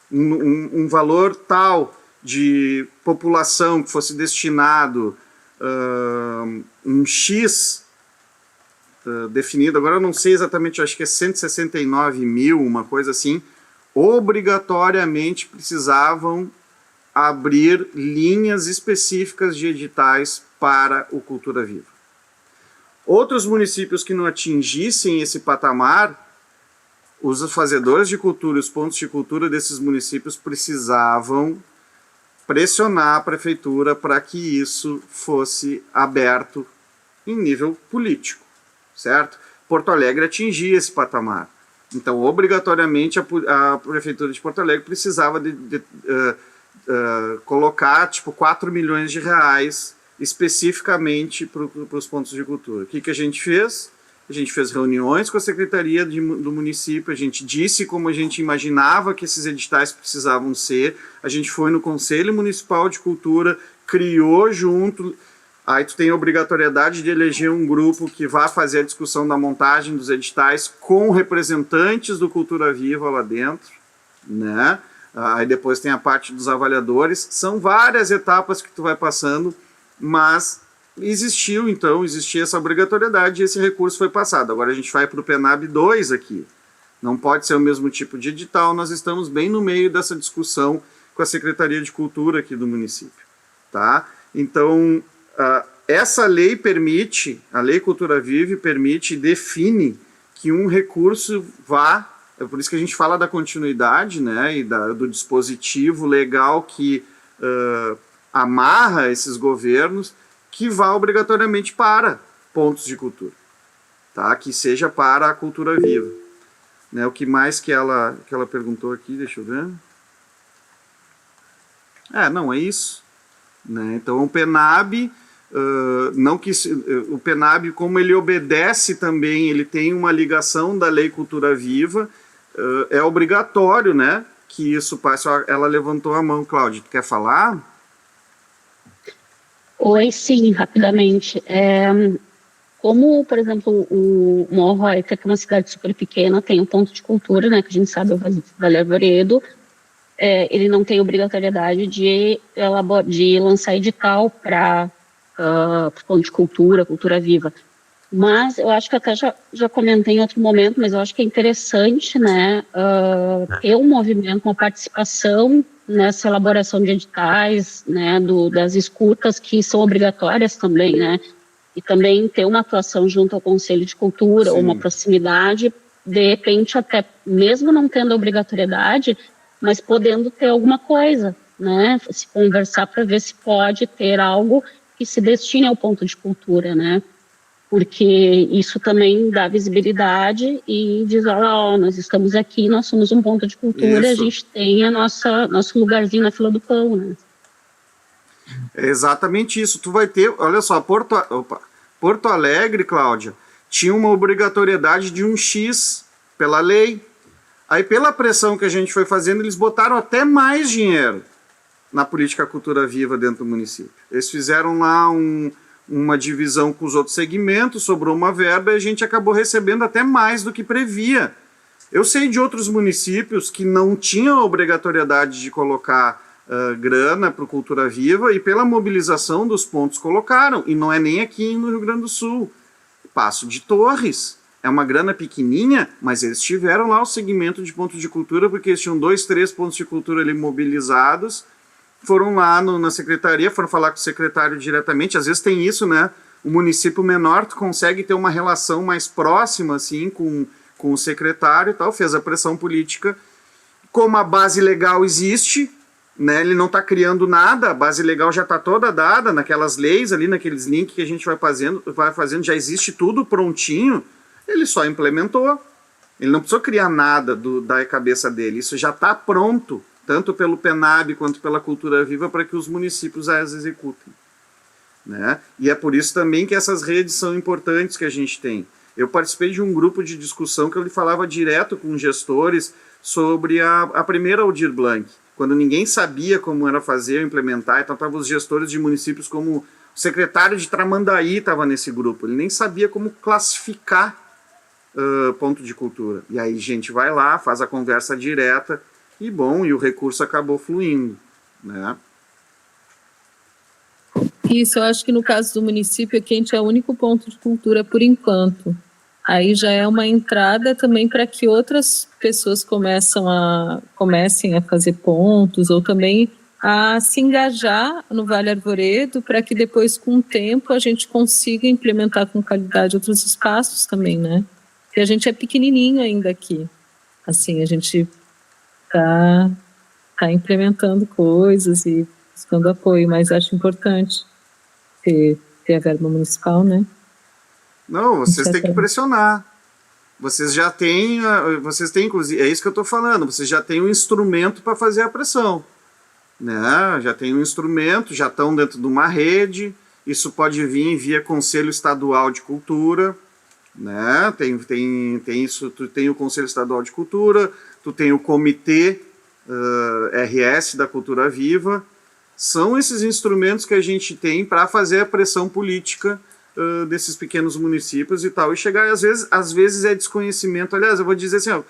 um valor tal de população que fosse destinado um X definido, agora eu não sei exatamente, acho que é 169 mil, uma coisa assim, obrigatoriamente precisavam abrir linhas específicas de editais para o Cultura Viva. Outros municípios que não atingissem esse patamar, os fazedores de cultura, os pontos de cultura desses municípios precisavam pressionar a prefeitura para que isso fosse aberto em nível político, certo? Porto Alegre atingia esse patamar. Então, obrigatoriamente, a prefeitura de Porto Alegre precisava colocar, tipo, 4 milhões de reais especificamente para os pontos de cultura. O que a gente fez? A gente fez reuniões com a Secretaria do município, a gente disse como a gente imaginava que esses editais precisavam ser, a gente foi no Conselho Municipal de Cultura, criou junto, aí tu tem a obrigatoriedade de eleger um grupo que vá fazer a discussão da montagem dos editais com representantes do Cultura Viva lá dentro, né? Aí depois tem a parte dos avaliadores, são várias etapas que tu vai passando, mas existia essa obrigatoriedade e esse recurso foi passado. Agora a gente vai para o PENAB 2 aqui. Não pode ser o mesmo tipo de edital, nós estamos bem no meio dessa discussão com a Secretaria de Cultura aqui do município. Tá? Então, essa lei permite, a Lei Cultura Viva permite e define que um recurso vá, é por isso que a gente fala da continuidade, né, e do dispositivo legal que amarra esses governos, que vá obrigatoriamente para pontos de cultura, tá? Que seja para a cultura viva. Né, o que mais que ela perguntou aqui, deixa eu ver. Não, é isso. Né? Então, o PENAB, o PENAB, como ele obedece também, ele tem uma ligação da Lei Cultura Viva, é obrigatório, né, que isso passe. Ela levantou a mão, Cláudia, tu quer falar? Oi, sim, rapidamente. Como, por exemplo, o Morro Reuter, que é uma cidade super pequena, tem um ponto de cultura, né, que a gente sabe, é o Vale Arvoredo, ele não tem obrigatoriedade de lançar edital para ponto de cultura viva. Mas eu acho que até já comentei em outro momento, mas eu acho que é interessante, né, ter um movimento, uma participação nessa elaboração de editais, né, das escutas que são obrigatórias também, né, e também ter uma atuação junto ao Conselho de Cultura, ou uma proximidade, de repente até mesmo não tendo obrigatoriedade, mas podendo ter alguma coisa, né, se conversar para ver se pode ter algo que se destine ao ponto de cultura, né, porque isso também dá visibilidade e diz, nós estamos aqui, nós somos um ponto de cultura, isso. A gente tem nosso lugarzinho na fila do pão, né. É exatamente isso. Tu vai ter, olha só, Porto Alegre, Cláudia, tinha uma obrigatoriedade de 1 X pela lei. Aí, pela pressão que a gente foi fazendo, eles botaram até mais dinheiro na política cultura viva dentro do município. Eles fizeram lá uma divisão com os outros segmentos, sobrou uma verba e a gente acabou recebendo até mais do que previa. Eu sei de outros municípios que não tinham obrigatoriedade de colocar grana para o Cultura Viva e pela mobilização dos pontos colocaram, e não é nem aqui no Rio Grande do Sul. Passo de Torres, é uma grana pequenininha, mas eles tiveram lá o segmento de pontos de cultura, porque eles tinham 2, 3 pontos de cultura ali mobilizados, foram lá na secretaria, foram falar com o secretário diretamente, às vezes tem isso, né, o município menor, tu consegue ter uma relação mais próxima, assim, com o secretário e tal, fez a pressão política, como a base legal existe, né, ele não está criando nada, a base legal já está toda dada naquelas leis ali, naqueles links que a gente vai fazendo, já existe tudo prontinho, ele só implementou. Ele não precisou criar nada da cabeça dele, isso já está pronto, tanto pelo PENAB quanto pela Cultura Viva, para que os municípios as executem. Né? E é por isso também que essas redes são importantes que a gente tem. Eu participei de um grupo de discussão que eu falava direto com gestores sobre a primeira Aldir Blanc, quando ninguém sabia como era fazer, implementar, então estavam os gestores de municípios como o secretário de Tramandaí estava nesse grupo, ele nem sabia como classificar ponto de cultura. E aí a gente vai lá, faz a conversa direta, e o recurso acabou fluindo. Né? Isso, eu acho que no caso do município aqui a gente é o único ponto de cultura por enquanto. Aí já é uma entrada também para que outras pessoas comecem a fazer pontos ou também a se engajar no Vale Arvoredo para que depois, com o tempo, a gente consiga implementar com qualidade outros espaços também, né? Porque a gente é pequenininho ainda aqui. Assim, a gente tá implementando coisas e buscando apoio, mas acho importante ter a verba municipal, né? Não, vocês têm que pressionar. Vocês já têm, inclusive, é isso que eu estou falando, vocês já têm um instrumento para fazer a pressão. Né? Já tem um instrumento, já estão dentro de uma rede, isso pode vir via Conselho Estadual de Cultura, né? Tem isso, tu tem o Conselho Estadual de Cultura, tu tem o Comitê RS da Cultura Viva, são esses instrumentos que a gente tem para fazer a pressão política desses pequenos municípios e tal, e chegar, às vezes é desconhecimento, aliás, eu vou dizer assim,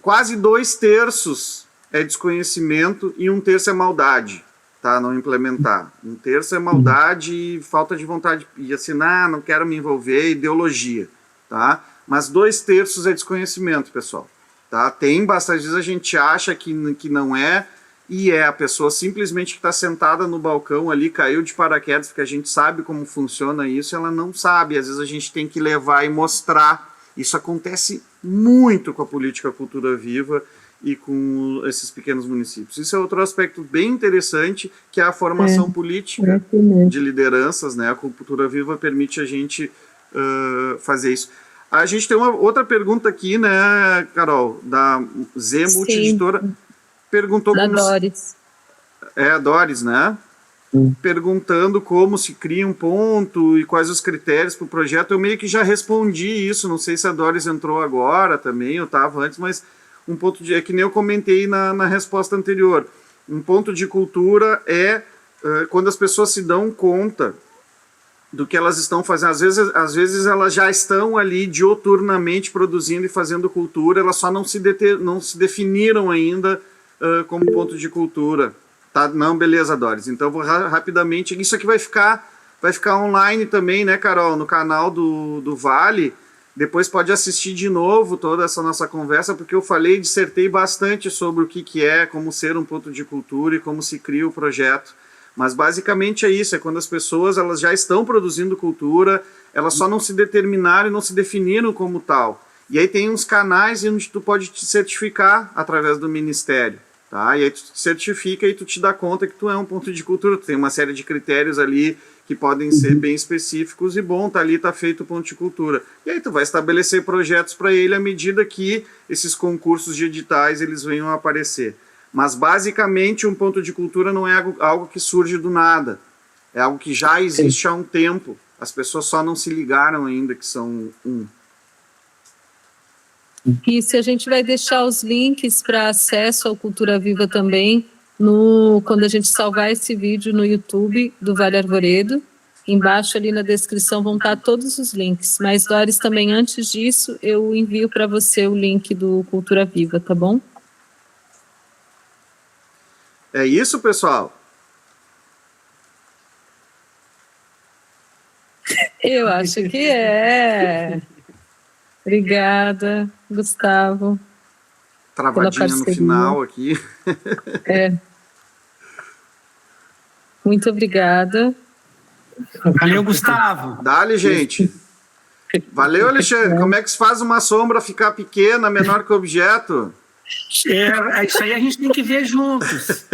quase 2/3 é desconhecimento e 1/3 é maldade, tá, não implementar, 1/3 é maldade e falta de vontade de assinar, não quero me envolver, ideologia, tá, mas 2/3 é desconhecimento, pessoal, tá, tem bastante vezes a gente acha que não é, e a pessoa simplesmente que está sentada no balcão ali, caiu de paraquedas, porque a gente sabe como funciona isso, ela não sabe, às vezes a gente tem que levar e mostrar Isso acontece muito com a política Cultura Viva e com esses pequenos municípios. Isso é outro aspecto bem interessante, que é a formação política de lideranças, né? A Cultura Viva permite a gente fazer isso. A gente tem uma outra pergunta aqui, né, Carol, da Z Multieditora. Perguntou da como Doris. A Doris, né? Perguntando como se cria um ponto e quais os critérios para o projeto. Eu meio que já respondi isso, não sei se a Doris entrou agora também, eu estava antes, mas um ponto é que nem eu comentei na resposta anterior. Um ponto de cultura é quando as pessoas se dão conta do que elas estão fazendo. Às vezes elas já estão ali dioturnamente produzindo e fazendo cultura, elas só não se definiram ainda como ponto de cultura. Tá? Não, beleza, Doris. Então eu vou rapidamente. Isso aqui vai ficar online também, né, Carol? No canal do Vale. Depois pode assistir de novo toda essa nossa conversa, porque eu dissertei bastante sobre o que é, como ser um ponto de cultura e como se cria o projeto. Mas basicamente é isso, é quando as pessoas elas já estão produzindo cultura, elas só não se determinaram e não se definiram como tal. E aí tem uns canais onde tu pode te certificar através do Ministério. Tá? E aí tu te certifica e tu te dá conta que tu é um ponto de cultura, tu tem uma série de critérios ali que podem ser bem específicos e bom, tá ali, tá feito o ponto de cultura. E aí tu vai estabelecer projetos para ele à medida que esses concursos de editais eles venham a aparecer. Mas basicamente um ponto de cultura não é algo que surge do nada, é algo que já existe há um tempo, as pessoas só não se ligaram ainda que são um. E se a gente vai deixar os links para acesso ao Cultura Viva também, quando a gente salvar esse vídeo no YouTube do Vale Arvoredo, embaixo ali na descrição vão estar todos os links. Mas, Doris, também antes disso, eu envio para você o link do Cultura Viva, tá bom? É isso, pessoal? Eu acho que é. Obrigada, Gustavo. Travadinha no final aqui. Muito obrigada. Valeu, Gustavo. Dá-lhe, gente. Valeu, Alexandre. Como é que se faz uma sombra ficar pequena, menor que o objeto? Isso aí a gente tem que ver juntos.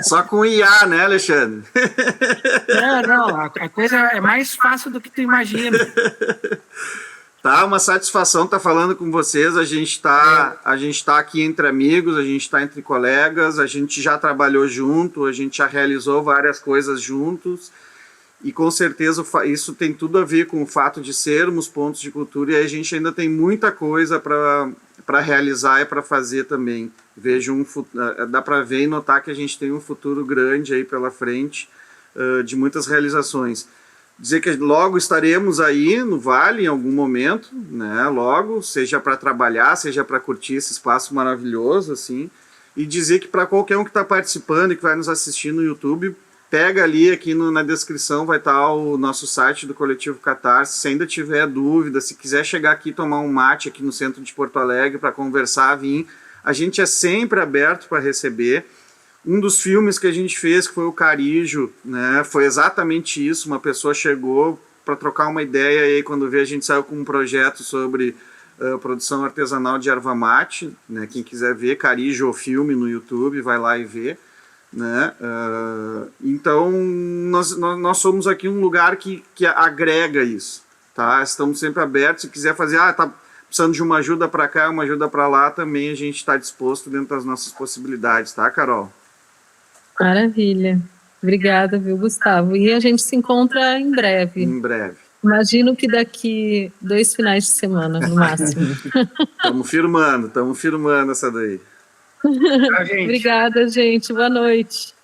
Só com IA, né, Alexandre? Não, a coisa é mais fácil do que tu imagina. Tá, uma satisfação estar falando com vocês. A gente tá aqui entre amigos, a gente está entre colegas, a gente já trabalhou junto, a gente já realizou várias coisas juntos e com certeza isso tem tudo a ver com o fato de sermos pontos de cultura e a gente ainda tem muita coisa para realizar e para fazer também. Dá para ver e notar que a gente tem um futuro grande aí pela frente de muitas realizações. Dizer que logo estaremos aí no Vale em algum momento, né? Logo, seja para trabalhar, seja para curtir esse espaço maravilhoso, assim. E dizer que para qualquer um que está participando e que vai nos assistir no YouTube, pega ali aqui na descrição, vai estar o nosso site do Coletivo Catarse. Se ainda tiver dúvida, se quiser chegar aqui tomar um mate aqui no centro de Porto Alegre para conversar, vir, a gente é sempre aberto para receber. Um dos filmes que a gente fez, que foi o Carijo, né, foi exatamente isso, uma pessoa chegou para trocar uma ideia e aí quando veio a gente saiu com um projeto sobre produção artesanal de erva mate, né, quem quiser ver, Carijo o filme no YouTube, vai lá e vê, né, então nós somos aqui um lugar que agrega isso, tá, estamos sempre abertos, se quiser fazer, tá precisando de uma ajuda para cá, uma ajuda para lá, também a gente está disposto dentro das nossas possibilidades, tá, Carol? Maravilha. Obrigada, viu, Gustavo? E a gente se encontra em breve. Em breve. Imagino que daqui 2 finais de semana, no máximo. Estamos firmando essa daí. Tá, gente? Obrigada, gente. Boa noite.